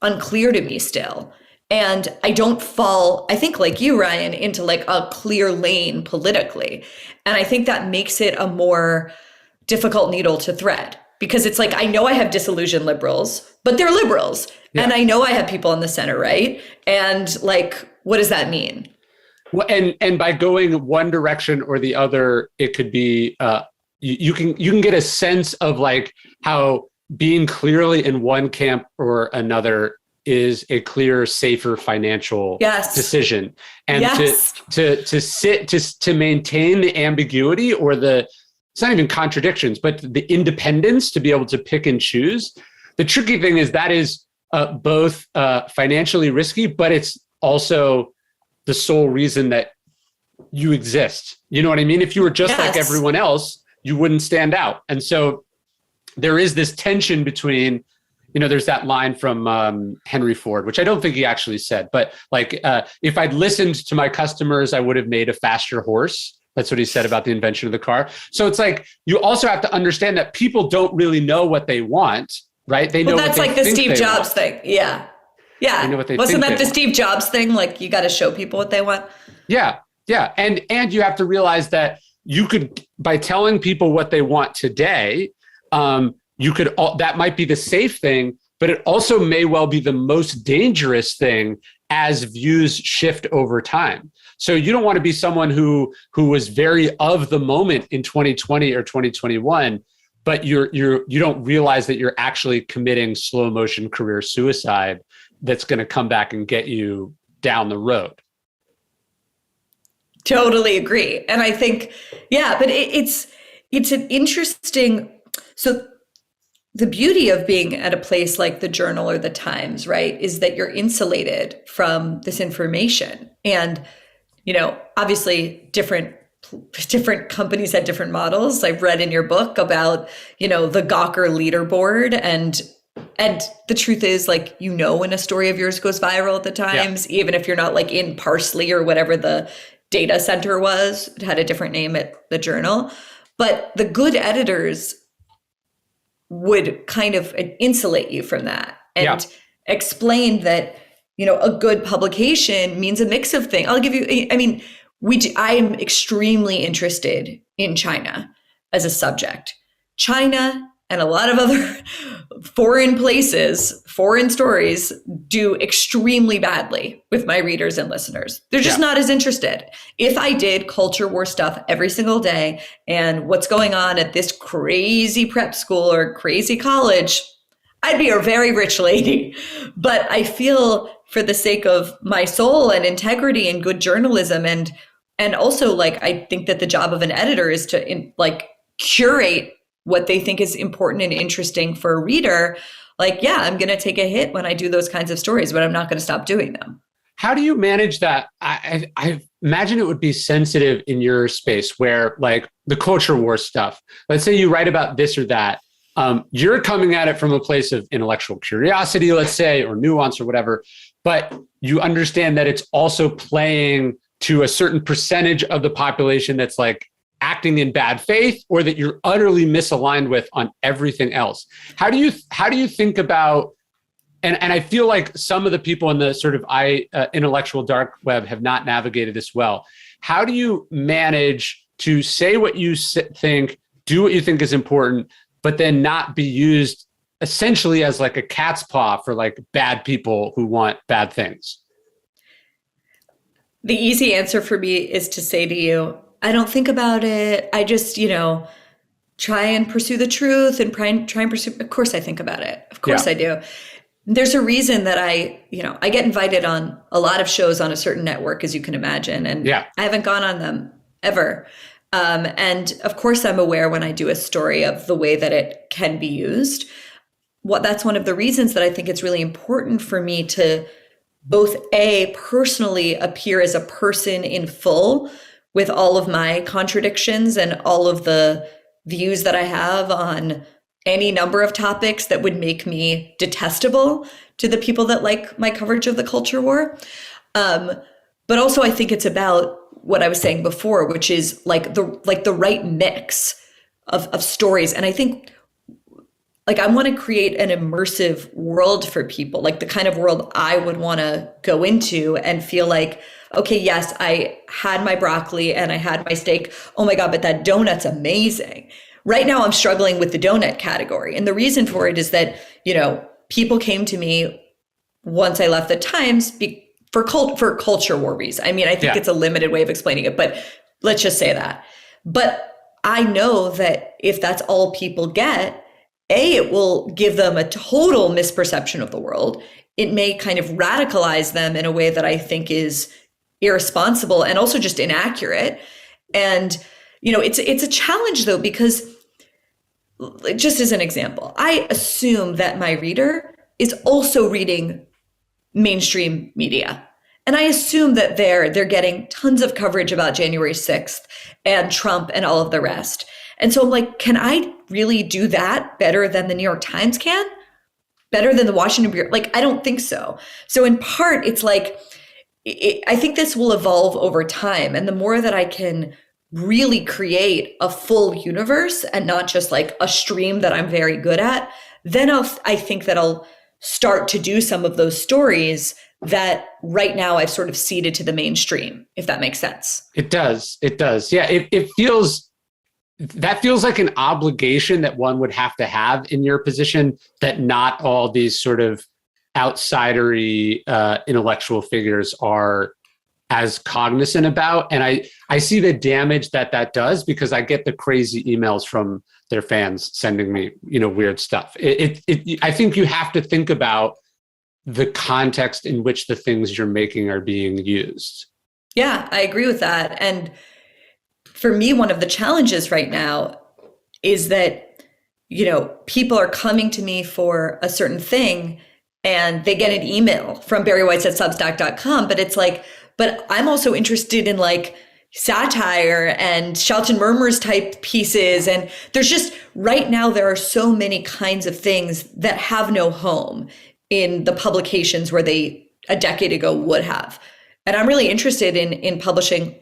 unclear to me still. And I don't fall, I think like you, Ryan, into like a clear lane politically. And I think that makes it a more difficult needle to thread, because it's like, I know I have disillusioned liberals, but they're liberals. Yeah. And I know I have people in the center right. And like, what does that mean? Well, and by going one direction or the other, it could be, you can get a sense of like how being clearly in one camp or another is a clearer, safer financial decision. And to maintain the ambiguity or it's not even contradictions, but the independence to be able to pick and choose. The tricky thing is that is both financially risky, but it's also the sole reason that you exist. You know what I mean? If you were just like everyone else, you wouldn't stand out. And so there is this tension between, there's that line from Henry Ford, which I don't think he actually said, but like, if I'd listened to my customers, I would have made a faster horse. That's what he said about the invention of the car. So it's like, you also have to understand that people don't really know what they want, right? They know that's what like the Steve Jobs thing. Yeah. Yeah. They know what they Wasn't think that the Steve Jobs thing? Like you got to show people what they want. Yeah. Yeah. And you have to realize that you could, by telling people what they want today, that might be the safe thing, but it also may well be the most dangerous thing as views shift over time. So you don't want to be someone who was very of the moment in 2020 or 2021, but you don't realize that you're actually committing slow motion career suicide that's going to come back and get you down the road. Totally agree. And I think, but it's an interesting, so the beauty of being at a place like the Journal or the Times, right, is that you're insulated from this information. And, obviously different companies had different models. I've read in your book about, the Gawker leaderboard, and the truth is, like, when a story of yours goes viral at the Times, even if you're not like in Parsley or whatever the data center was, it had a different name at the Journal. But the good editors would kind of insulate you from that and explain that, a good publication means a mix of things. I'll give you, I am extremely interested in China as a subject. China and a lot of other foreign places, foreign stories do extremely badly with my readers and listeners. They're just not as interested. If I did culture war stuff every single day and what's going on at this crazy prep school or crazy college, I'd be a very rich lady. But I feel, for the sake of my soul and integrity and good journalism, and also, like, I think that the job of an editor is to curate what they think is important and interesting for a reader. Like, I'm going to take a hit when I do those kinds of stories, but I'm not going to stop doing them. How do you manage that? I imagine it would be sensitive in your space where, like, the culture war stuff, let's say you write about this or that. You're coming at it from a place of intellectual curiosity, let's say, or nuance or whatever, but you understand that it's also playing to a certain percentage of the population that's like acting in bad faith, or that you're utterly misaligned with on everything else. How do you think about, and I feel like some of the people in the sort of intellectual dark web have not navigated this well. How do you manage to say what you think, do what you think is important, but then not be used essentially as like a cat's paw for like bad people who want bad things? The easy answer for me is to say to you, I don't think about it. I just, try and pursue the truth and try and pursue. Of course I think about it. Of course I do. There's a reason that I get invited on a lot of shows on a certain network, as you can imagine. And I haven't gone on them ever. And of course I'm aware when I do a story of the way that it can be used. That's one of the reasons that I think it's really important for me to both personally appear as a person in full with all of my contradictions and all of the views that I have on any number of topics that would make me detestable to the people that like my coverage of the culture war. But also I think it's about what I was saying before, which is like the right mix of stories. And I think like I want to create an immersive world for people, like the kind of world I would want to go into and feel like, okay, yes, I had my broccoli and I had my steak. Oh my God, but that donut's amazing. Right now I'm struggling with the donut category. And the reason for it is that, people came to me once I left the Times for culture war reasons. I mean, I think it's a limited way of explaining it, but let's just say that. But I know that if that's all people get, it will give them a total misperception of the world. It may kind of radicalize them in a way that I think is irresponsible and also just inaccurate. And, it's a challenge though, because just as an example, I assume that my reader is also reading mainstream media. And I assume that they're getting tons of coverage about January 6th and Trump and all of the rest. And so I'm like, can I really do that better than the New York Times can? Better than the Washington Bureau? Like, I don't think so. So in part, it's like, I think this will evolve over time. And the more that I can really create a full universe and not just like a stream that I'm very good at, then I think that I'll start to do some of those stories that right now I've sort of ceded to the mainstream, if that makes sense. It does. It does. Yeah. It feels like an obligation that one would have to have in your position, that not all these sort of outsidery intellectual figures are as cognizant about. And I see the damage that does, because I get the crazy emails from their fans sending me, weird stuff. I think you have to think about the context in which the things you're making are being used. Yeah, I agree with that. And for me, one of the challenges right now is that, people are coming to me for a certain thing and they get an email from Bari Weiss at substack.com, but it's like, but I'm also interested in like satire and shouts and murmurs type pieces. And there's just, right now, there are so many kinds of things that have no home in the publications where they a decade ago would have. And I'm really interested in publishing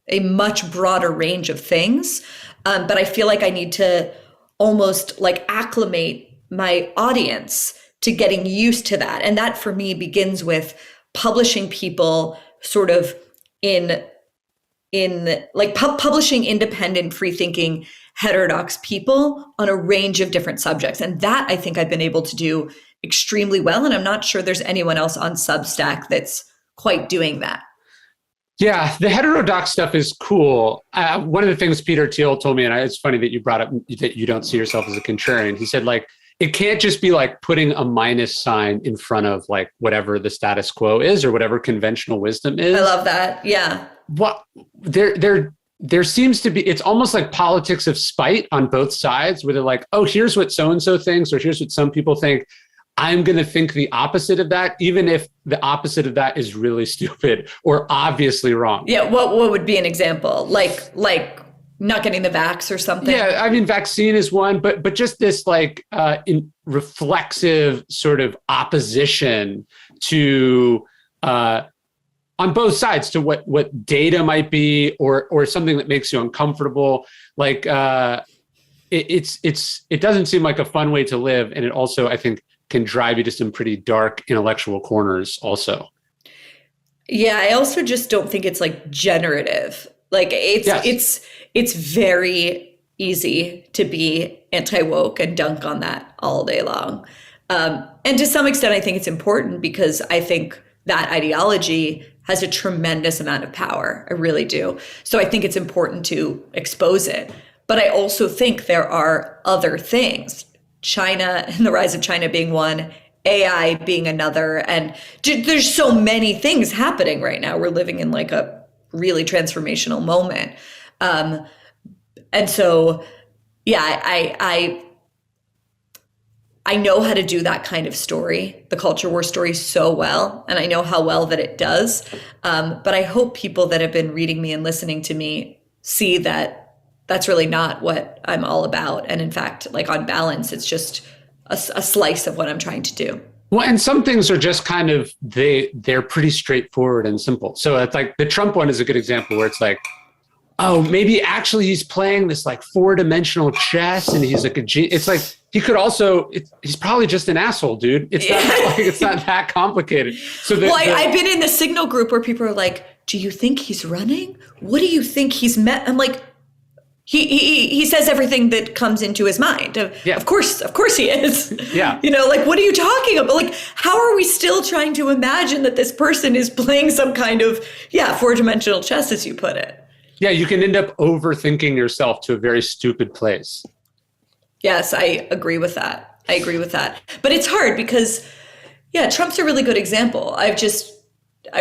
a much broader range of things. But I feel like I need to almost like acclimate my audience to getting used to that. And that for me begins with publishing people sort of in like publishing independent, free thinking, heterodox people on a range of different subjects. And that I think I've been able to do extremely well. And I'm not sure there's anyone else on Substack that's quite doing that. Yeah, the heterodox stuff is cool. One of the things Peter Thiel told me, and it's funny that you brought up that you don't see yourself as a contrarian. He said, like, it can't just be like putting a minus sign in front of like whatever the status quo is or whatever conventional wisdom is. I love that. Yeah. What there seems to be, it's almost like politics of spite on both sides, where they're like, oh, here's what so-and-so thinks, or here's what some people think. I'm going to think the opposite of that, even if the opposite of that is really stupid or obviously wrong. Yeah. What would be an example? Like not getting the vax or something? Yeah. I mean, vaccine is one, but just this like reflexive sort of opposition to, on both sides, to what data might be or something that makes you uncomfortable. Like it doesn't seem like a fun way to live. And it also, I think, can drive you to some pretty dark intellectual corners also. Yeah, I also just don't think it's like generative. Like it's very easy to be anti-woke and dunk on that all day long. And to some extent, I think it's important because I think that ideology has a tremendous amount of power. I really do. So I think it's important to expose it. But I also think there are other things. China and the rise of China being one, AI being another. And there's so many things happening right now. We're living in like a really transformational moment. And so, yeah, I know how to do that kind of story, the culture war story, so well. And I know how well that it does. But I hope people that have been reading me and listening to me see that that's really not what I'm all about. And in fact, like on balance, it's just a slice of what I'm trying to do. Well, and some things are just kind of, they're pretty straightforward and simple. So it's like the Trump one is a good example where it's like, oh, maybe actually he's playing this like 4-dimensional chess and he's like it's like, he could also, he's probably just an asshole, dude. It's not like, it's not that complicated. So I've been in the Signal group where people are like, do you think he's running? What do you think he's met? I'm like, he says everything that comes into his mind. Yeah. Of course he is. Yeah. Like, what are you talking about? Like, how are we still trying to imagine that this person is playing some kind of, 4-dimensional chess, as you put it? Yeah, you can end up overthinking yourself to a very stupid place. Yes, I agree with that. But it's hard because, Trump's a really good example. I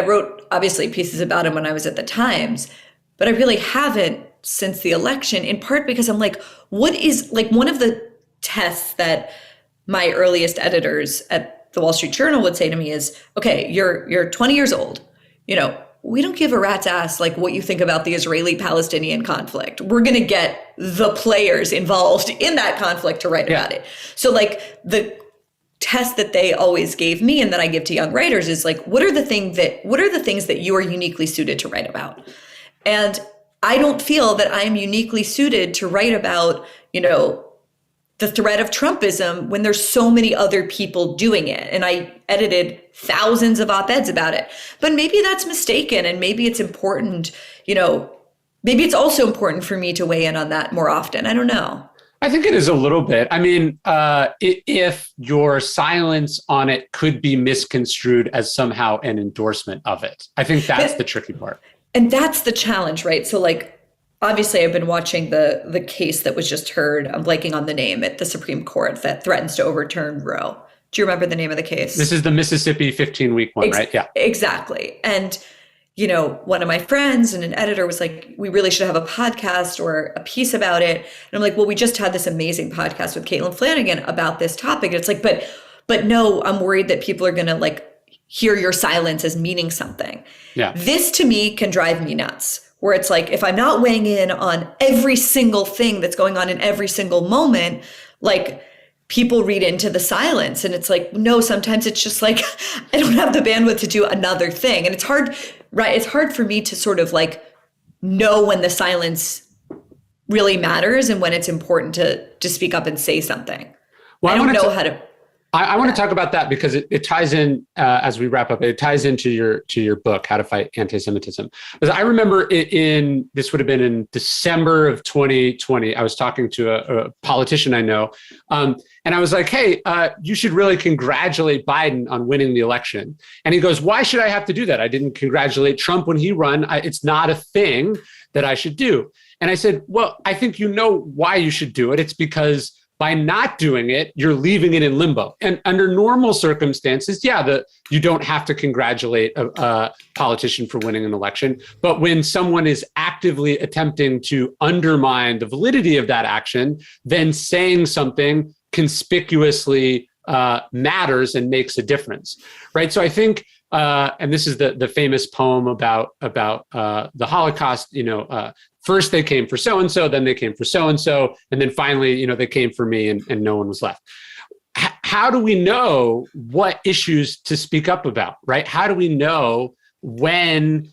wrote, obviously, pieces about him when I was at the Times, but I really haven't since the election, in part because I'm like, what is, like, one of the tests that my earliest editors at the Wall Street Journal would say to me is, okay, you're 20 years old, we don't give a rat's ass like what you think about the Israeli-Palestinian conflict. We're going to get the players involved in that conflict to write about it. So like the test that they always gave me and that I give to young writers is like, what are the things that you are uniquely suited to write about? And I don't feel that I am uniquely suited to write about, the threat of Trumpism when there's so many other people doing it. And I edited thousands of op-eds about it. But maybe that's mistaken. And maybe it's important, maybe it's also important for me to weigh in on that more often. I don't know. I think it is a little bit. I mean, if your silence on it could be misconstrued as somehow an endorsement of it, I think that's the tricky part. And that's the challenge, right? So like, obviously, I've been watching the case that was just heard. I'm blanking on the name at the Supreme Court that threatens to overturn Roe. Do you remember the name of the case? This is the Mississippi 15-week one, right? Yeah. Exactly. And, one of my friends and an editor was like, we really should have a podcast or a piece about it. And I'm like, well, we just had this amazing podcast with Caitlin Flanagan about this topic. And it's like, but no, I'm worried that people are going to like hear your silence as meaning something. Yeah. This to me can drive me nuts. Where it's like, if I'm not weighing in on every single thing that's going on in every single moment, like people read into the silence. And it's like, no, sometimes it's just like, I don't have the bandwidth to do another thing. And it's hard, right? It's hard for me to sort of like know when the silence really matters and when it's important to speak up and say something. Well, I don't know how to. I want to talk about that because it ties in, as we wrap up, it ties into your book, How to Fight Anti-Semitism. Because I remember this would have been in December of 2020, I was talking to a politician I know, and I was like, hey, you should really congratulate Biden on winning the election. And he goes, why should I have to do that? I didn't congratulate Trump when he won. It's not a thing that I should do. And I said, well, I think you know why you should do it. It's because by not doing it, you're leaving it in limbo. And under normal circumstances, you don't have to congratulate a politician for winning an election. But when someone is actively attempting to undermine the validity of that action, then saying something conspicuously matters and makes a difference, right? So I think, and this is the famous poem about the Holocaust, first they came for so-and-so, then they came for so-and-so, and then finally, they came for me and no one was left. How do we know what issues to speak up about, right? How do we know when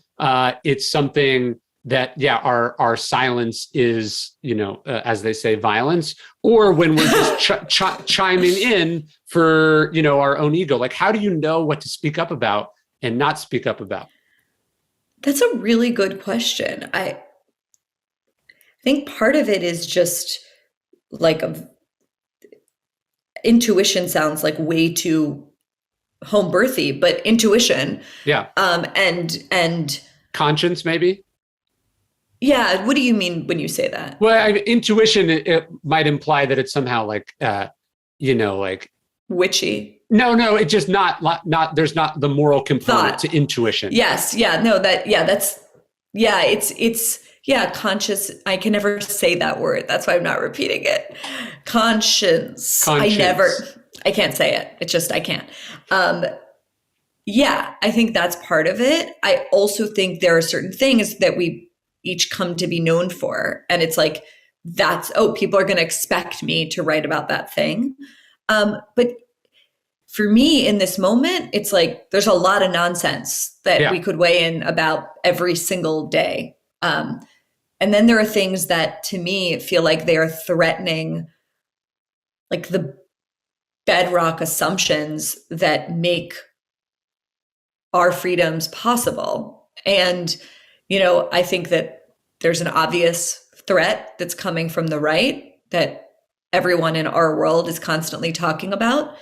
it's something that, our silence is, as they say, violence, or when we're just chiming in for, our own ego? Like, how do you know what to speak up about and not speak up about? That's a really good question. I think part of it is just like intuition sounds like way too home birthy, but intuition. Yeah. And conscience, maybe. Yeah. What do you mean when you say that? Well, intuition, it might imply that it's somehow like, like witchy. No, it's just not, there's not the moral component to intuition. Yes. Yeah. No, it's conscious. I can never say that word. That's why I'm not repeating it. Conscience. I can't say it. It's just, I can't. I think that's part of it. I also think there are certain things that we each come to be known for. And it's like, people are going to expect me to write about that thing. But for me in this moment, it's like there's a lot of nonsense that we could weigh in about every single day. And then there are things that to me feel like they are threatening like the bedrock assumptions that make our freedoms possible. And, I think that there's an obvious threat that's coming from the right that everyone in our world is constantly talking about.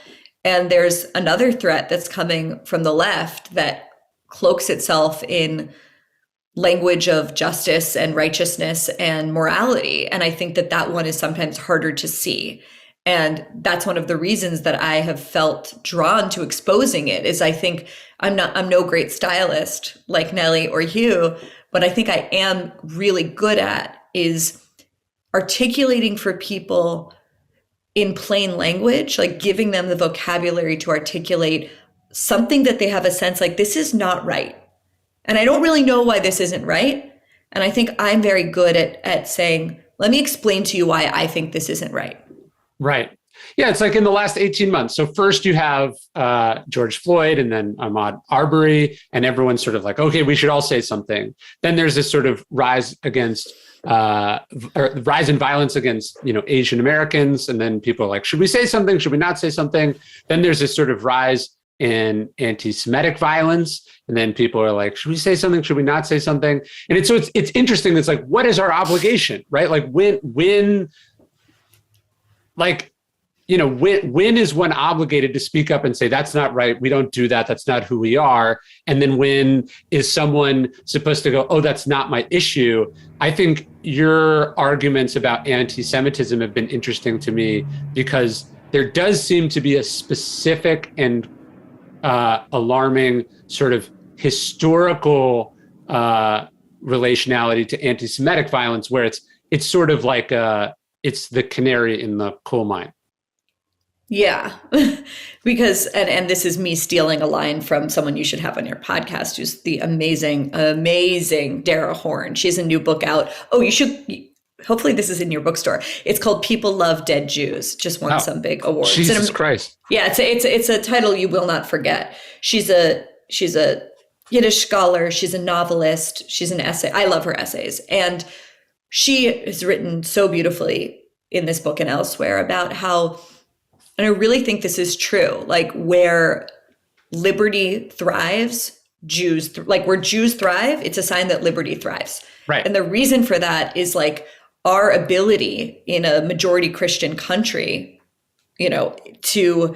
And there's another threat that's coming from the left that cloaks itself in language of justice and righteousness and morality. And I think that one is sometimes harder to see. And that's one of the reasons that I have felt drawn to exposing it is I think I'm no great stylist like Nellie or you, but I think I am really good at is articulating for people in plain language, like giving them the vocabulary to articulate something that they have a sense like this is not right. And I don't really know why this isn't right. And I think I'm very good at saying, let me explain to you why I think this isn't right. Right. Yeah, it's like in the last 18 months. So first you have George Floyd and then Ahmaud Arbery, and everyone's sort of like, okay, we should all say something. Then there's this sort of rise in violence against, Asian Americans. And then people are like, should we say something? Should we not say something? Then there's this sort of rise in anti-Semitic violence. And then people are like, should we say something? Should we not say something? And it's interesting. It's like, what is our obligation, right? Like when is one obligated to speak up and say, that's not right. We don't do that. That's not who we are. And then when is someone supposed to go, oh, that's not my issue? I think your arguments about anti-Semitism have been interesting to me because there does seem to be a specific and alarming sort of historical relationality to anti-Semitic violence, where it's sort of like it's the canary in the coal mine. Yeah, because, and this is me stealing a line from someone you should have on your podcast, who's the amazing Dara Horn. She has a new book out. Oh, hopefully this is in your bookstore. It's called People Love Dead Jews. Just won some big awards. Jesus Christ. Yeah, it's a title you will not forget. She's a Yiddish scholar. She's a novelist. She's an essay. I love her essays. And she has written so beautifully in this book and elsewhere about how, and I really think this is true, like where liberty thrives, where Jews thrive, it's a sign that liberty thrives. Right. And the reason for that is like our ability in a majority Christian country, to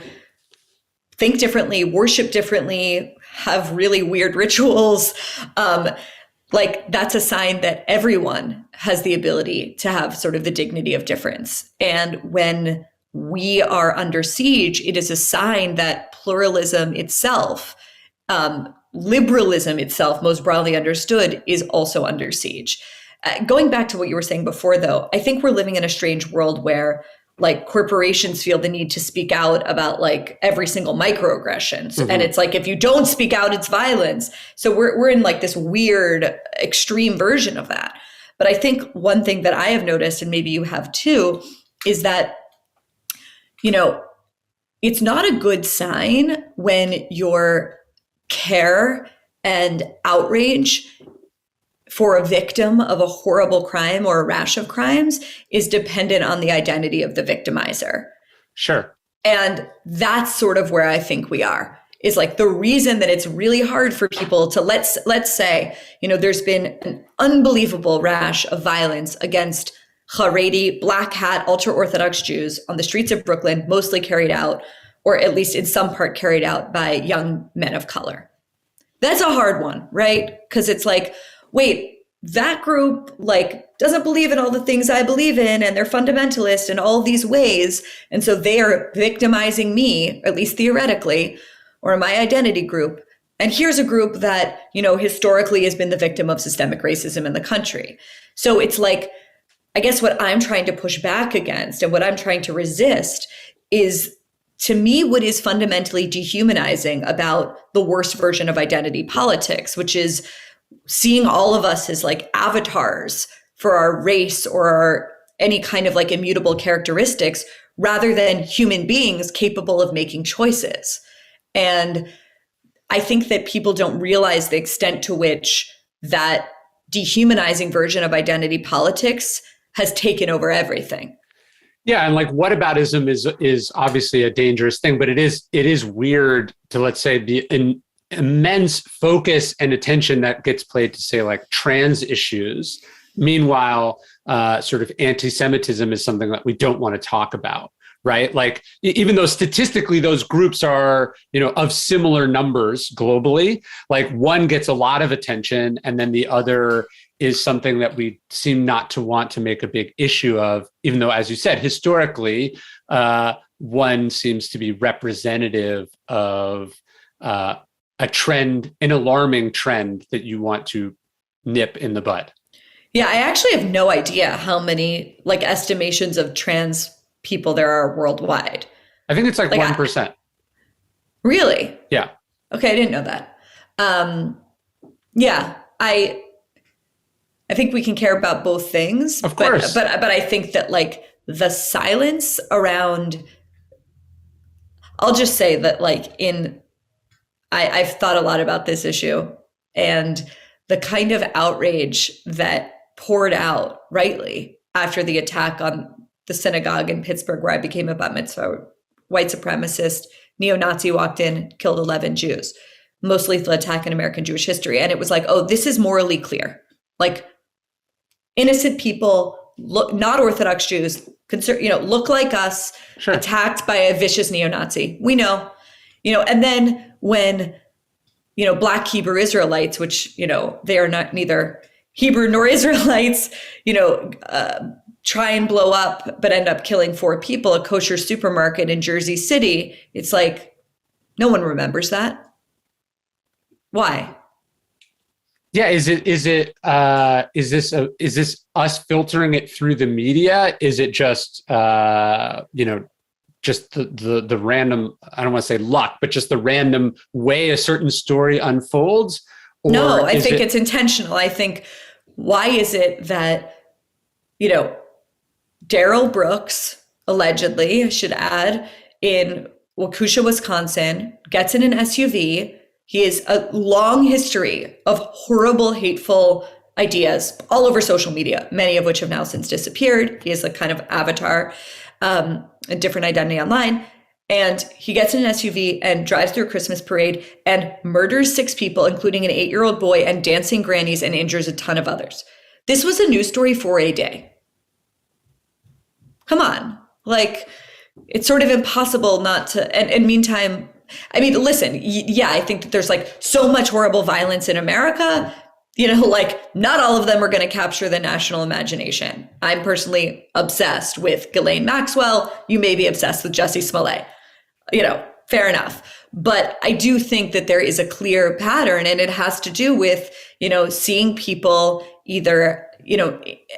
think differently, worship differently, have really weird rituals. Like that's a sign that everyone has the ability to have sort of the dignity of difference. And when we are under siege, it is a sign that pluralism itself, liberalism itself, most broadly understood, is also under siege. Going back to what you were saying before, though, I think we're living in a strange world where like corporations feel the need to speak out about like every single microaggression. Mm-hmm. And it's like, if you don't speak out, it's violence. So we're in like this weird extreme version of that. But I think one thing that I have noticed, and maybe you have too, is that, it's not a good sign when your care and outrage for a victim of a horrible crime or a rash of crimes is dependent on the identity of the victimizer. Sure. And that's sort of where I think we are, is like the reason that it's really hard for people to let's say, there's been an unbelievable rash of violence against Haredi, black hat, ultra-Orthodox Jews on the streets of Brooklyn, mostly carried out, or at least in some part carried out by young men of color. That's a hard one, right? Because it's like, wait, that group like doesn't believe in all the things I believe in, and they're fundamentalist in all these ways. And so they are victimizing me, at least theoretically, or my identity group. And here's a group that, historically has been the victim of systemic racism in the country. So it's like, I guess what I'm trying to push back against and what I'm trying to resist is, to me, what is fundamentally dehumanizing about the worst version of identity politics, which is seeing all of us as like avatars for our race or any kind of like immutable characteristics, rather than human beings capable of making choices. And I think that people don't realize the extent to which that dehumanizing version of identity politics has taken over everything. Yeah, and like whataboutism is obviously a dangerous thing, but it is weird to, let's say, the immense focus and attention that gets played to, say, like trans issues. Meanwhile, sort of anti-Semitism is something that we don't want to talk about, right? Like, even though statistically those groups are, of similar numbers globally, like one gets a lot of attention and then the other is something that we seem not to want to make a big issue of, even though, as you said, historically, one seems to be representative of a trend, an alarming trend that you want to nip in the bud. Yeah, I actually have no idea how many estimations of trans people there are worldwide. I think it's like 1%. Really? Yeah. Okay, I didn't know that. Yeah, I think we can care about both things. Of course. But I think that the silence around, I'll just say that I've thought a lot about this issue, and the kind of outrage that poured out rightly after the attack on the synagogue in Pittsburgh where I became a bat mitzvah. White supremacist, neo-Nazi walked in, killed 11 Jews. Most lethal attack in American Jewish history. And it was like, oh, this is morally clear. Innocent people, not Orthodox Jews, look like us, sure, attacked by a vicious neo-Nazi. We know. And then when, Black Hebrew Israelites, which, they are not neither Hebrew nor Israelites, try and blow up, but end up killing 4 people, a kosher supermarket in Jersey City. It's like, no one remembers that. Why? Yeah. Is this us filtering it through the media? Is it just, just the random, I don't want to say luck, but just the random way a certain story unfolds? Or no, I think it's intentional. I think, why is it that, Darrell Brooks, allegedly, I should add, in Waukesha, Wisconsin, gets in an SUV. He has a long history of horrible, hateful ideas all over social media, many of which have now since disappeared. He has a kind of avatar, a different identity online. And he gets in an SUV and drives through a Christmas parade and murders 6 people, including an 8-year-old boy and dancing grannies, and injures a ton of others. This was a news story for a day. Come on. It's sort of impossible not to, and meantime, I mean, listen, yeah, I think that there's so much horrible violence in America, not all of them are going to capture the national imagination. I'm personally obsessed with Ghislaine Maxwell. You may be obsessed with Jussie Smollett. Fair enough. But I do think that there is a clear pattern, and it has to do with, seeing people either,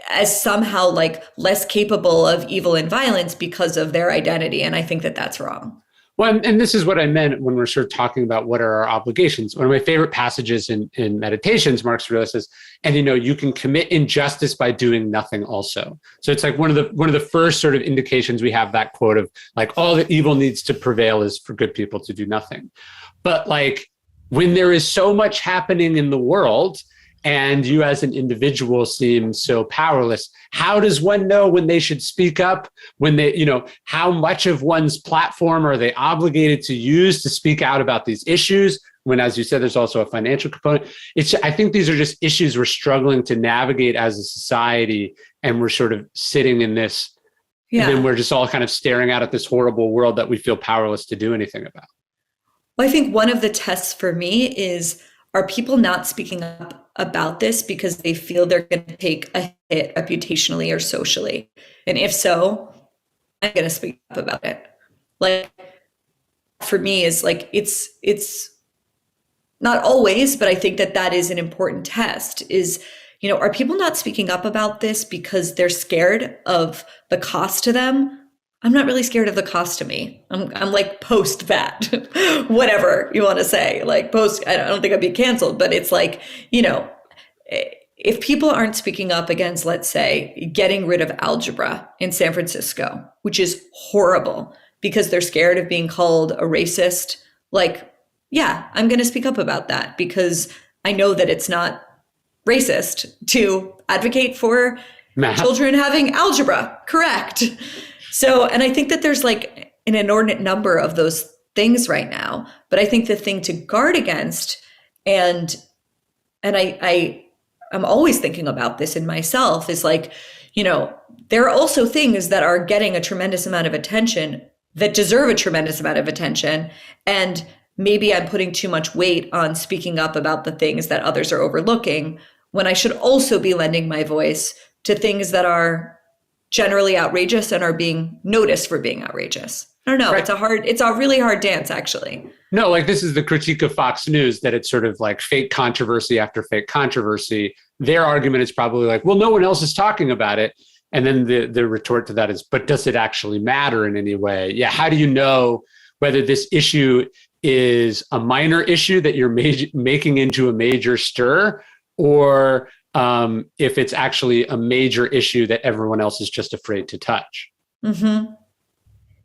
as somehow less capable of evil and violence because of their identity. And I think that that's wrong. Well, and this is what I meant when we're sort of talking about what are our obligations. One of my favorite passages in Meditations, Marcus Aurelius says, and you can commit injustice by doing nothing also. So it's one of the first sort of indications we have that quote of all that evil needs to prevail is for good people to do nothing. But when there is so much happening in the world, and you as an individual seem so powerless, how does one know when they should speak up? When they, how much of one's platform are they obligated to use to speak out about these issues? When, as you said, there's also a financial component. I think these are just issues we're struggling to navigate as a society, and we're sort of sitting in this, and then we're just all kind of staring out at this horrible world that we feel powerless to do anything about. Well, I think one of the tests for me is, are people not speaking up about this because they feel they're going to take a hit reputationally or socially? And if so, I'm going to speak up about it. For me, is it's not always, but I think that is an important test is, are people not speaking up about this because they're scared of the cost to them? I'm not really scared of the cost to me. I'm post that, whatever you want to say, post, I don't think I'd be canceled, but it's if people aren't speaking up against, let's say, getting rid of algebra in San Francisco, which is horrible because they're scared of being called a racist. Like, yeah, I'm going to speak up about that because I know that it's not racist to advocate for children having algebra. Correct. So, and I think that there's like an inordinate number of those things right now. But I think the thing to guard against, and I'm always thinking about this in myself, is like, there are also things that are getting a tremendous amount of attention that deserve a tremendous amount of attention. And maybe I'm putting too much weight on speaking up about the things that others are overlooking when I should also be lending my voice to things that are generally outrageous and are being noticed for being outrageous. I don't know. Right. It's a really hard dance, actually. No, like this is the critique of Fox News, that it's sort of like fake controversy after fake controversy. Their argument is probably like, well, no one else is talking about it. And then the retort to that is, but does it actually matter in any way? Yeah. How do you know whether this issue is a minor issue that you're making into a major stir, or if it's actually a major issue that everyone else is just afraid to touch? Mm-hmm.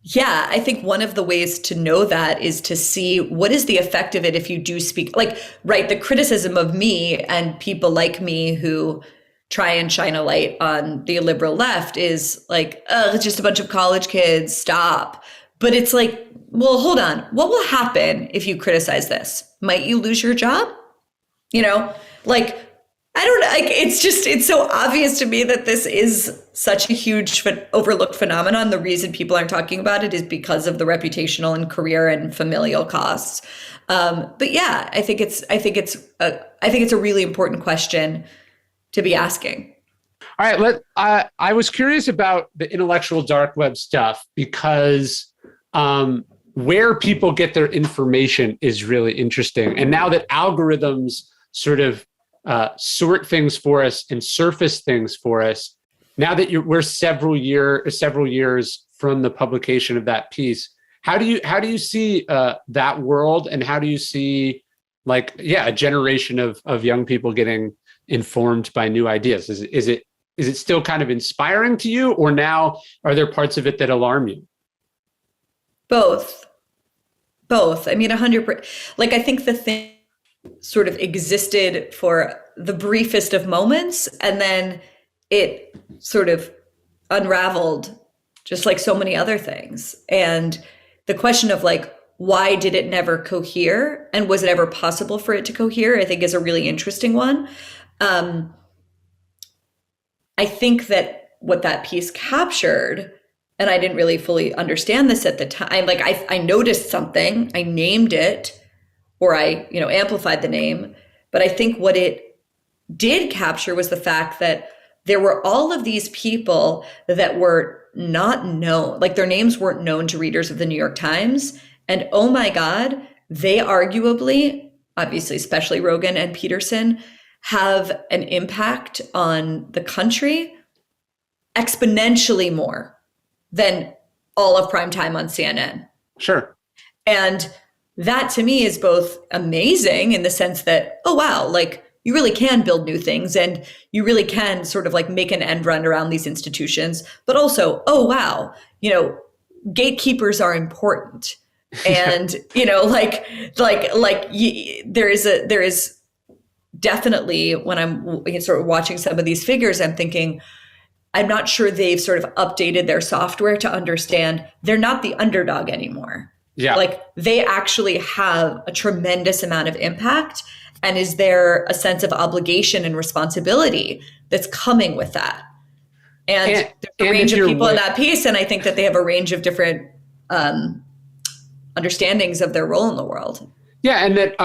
Yeah, I think one of the ways to know that is to see what is the effect of it if you do speak. Like, right, the criticism of me and people like me who try and shine a light on the liberal left is like, it's just a bunch of college kids, stop. But it's like, well, hold on. What will happen if you criticize this? Might you lose your job? Like, I don't know. Like, it's so obvious to me that this is such a huge overlooked phenomenon. The reason people aren't talking about it is because of the reputational and career and familial costs. But yeah, I think it's a really important question to be asking. All right. I was curious about the intellectual dark web stuff because where people get their information is really interesting. And now that algorithms sort of sort things for us and surface things for us, now that we're several years from the publication of that piece, how do you see that world, and how do you see a generation of young people getting informed by new ideas? Is it still kind of inspiring to you, or now are there parts of it that alarm you? Both. I mean, 100%. Like, I think the thing sort of existed for the briefest of moments, and then it sort of unraveled just like so many other things. And the question of like, why did it never cohere, and was it ever possible for it to cohere, I think is a really interesting one. I think that what that piece captured, and I didn't really fully understand this at the time, like I noticed something, I named it, or I, amplified the name. But I think what it did capture was the fact that there were all of these people that were not known, like their names weren't known to readers of the New York Times. And oh my God, they arguably, obviously, especially Rogan and Peterson, have an impact on the country exponentially more than all of prime time on CNN. Sure. And that to me is both amazing in the sense that, oh, wow, like you really can build new things and you really can sort of like make an end run around these institutions, but also, oh, wow, gatekeepers are important. And, there is definitely, when I'm sort of watching some of these figures, I'm thinking, I'm not sure they've sort of updated their software to understand they're not the underdog anymore. Yeah. Like they actually have a tremendous amount of impact. And is there a sense of obligation and responsibility that's coming with that? And there's a range of people in that piece. And I think that they have a range of different understandings of their role in the world. Yeah. And that,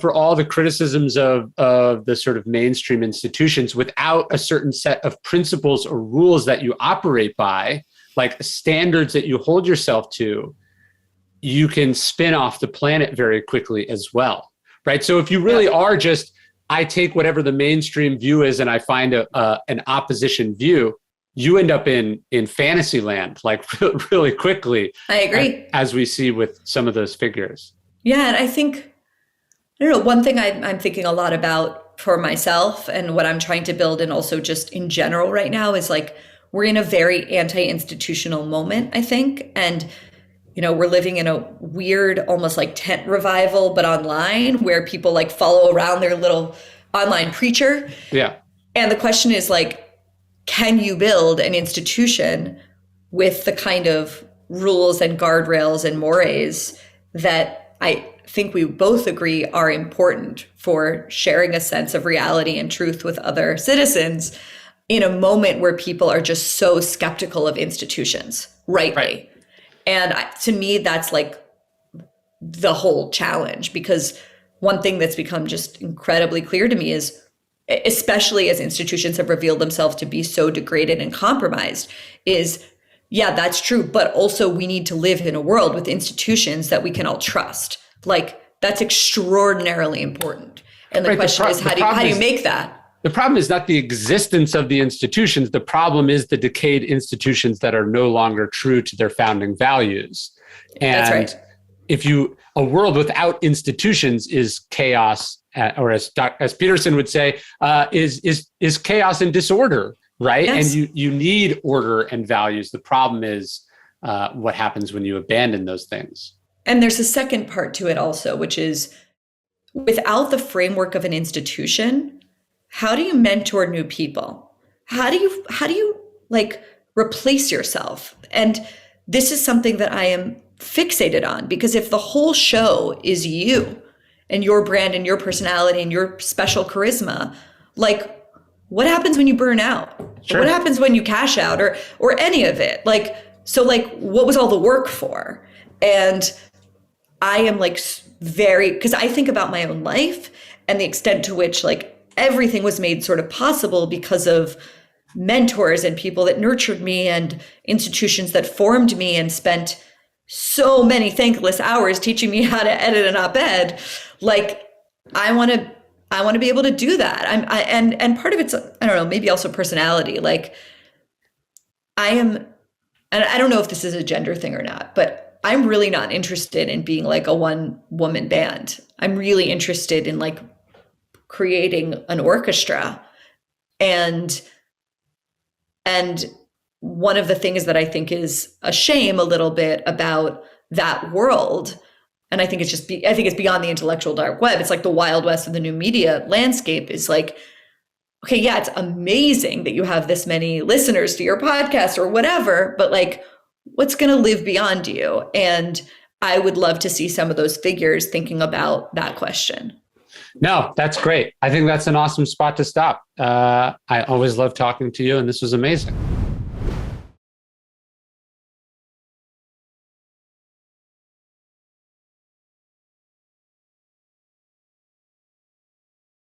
for all the criticisms of the sort of mainstream institutions, without a certain set of principles or rules that you operate by, like standards that you hold yourself to, you can spin off the planet very quickly as well, right? So if you really are just, I take whatever the mainstream view is and I find an opposition view, you end up in fantasy land, like really quickly. I agree. As we see with some of those figures. Yeah, and I think, one thing I'm thinking a lot about for myself and what I'm trying to build, and also just in general right now, is like, we're in a very anti-institutional moment, I think. And, we're living in a weird, almost like tent revival, but online, where people like follow around their little online preacher. Yeah. And the question is like, can you build an institution with the kind of rules and guardrails and mores that I think we both agree are important for sharing a sense of reality and truth with other citizens in a moment where people are just so skeptical of institutions, rightly. Right. And to me, that's like the whole challenge, because one thing that's become just incredibly clear to me is, especially as institutions have revealed themselves to be so degraded and compromised, is, yeah, that's true. But also we need to live in a world with institutions that we can all trust. Like, that's extraordinarily important. And the question is, how do you make that? The problem is not the existence of the institutions. The problem is the decayed institutions that are no longer true to their founding values. And that's right. A world without institutions is chaos, or as Peterson would say, is chaos and disorder, right? Yes. And you need order and values. The problem is what happens when you abandon those things. And there's a second part to it also, which is, without the framework of an institution, how do you mentor new people? How do you like replace yourself? And this is something that I am fixated on, because if the whole show is you and your brand and your personality and your special charisma, like, what happens when you burn out? Sure. What happens when you cash out, or any of it? Like, so like, what was all the work for? And I am like because I think about my own life and the extent to which like everything was made sort of possible because of mentors and people that nurtured me and institutions that formed me and spent so many thankless hours teaching me how to edit an op-ed. Like, I want to be able to do that. And part of it's, I don't know, maybe also personality. Like, and I don't know if this is a gender thing or not, but I'm really not interested in being like a one-woman band. I'm really interested in like creating an orchestra. And one of the things that I think is a shame a little bit about that world, and I think it's beyond the intellectual dark web. It's like the Wild West of the new media landscape is like, okay, yeah, it's amazing that you have this many listeners to your podcast or whatever, but like, what's going to live beyond you? And I would love to see some of those figures thinking about that question. No, that's great. I think that's an awesome spot to stop. I always love talking to you, and this was amazing.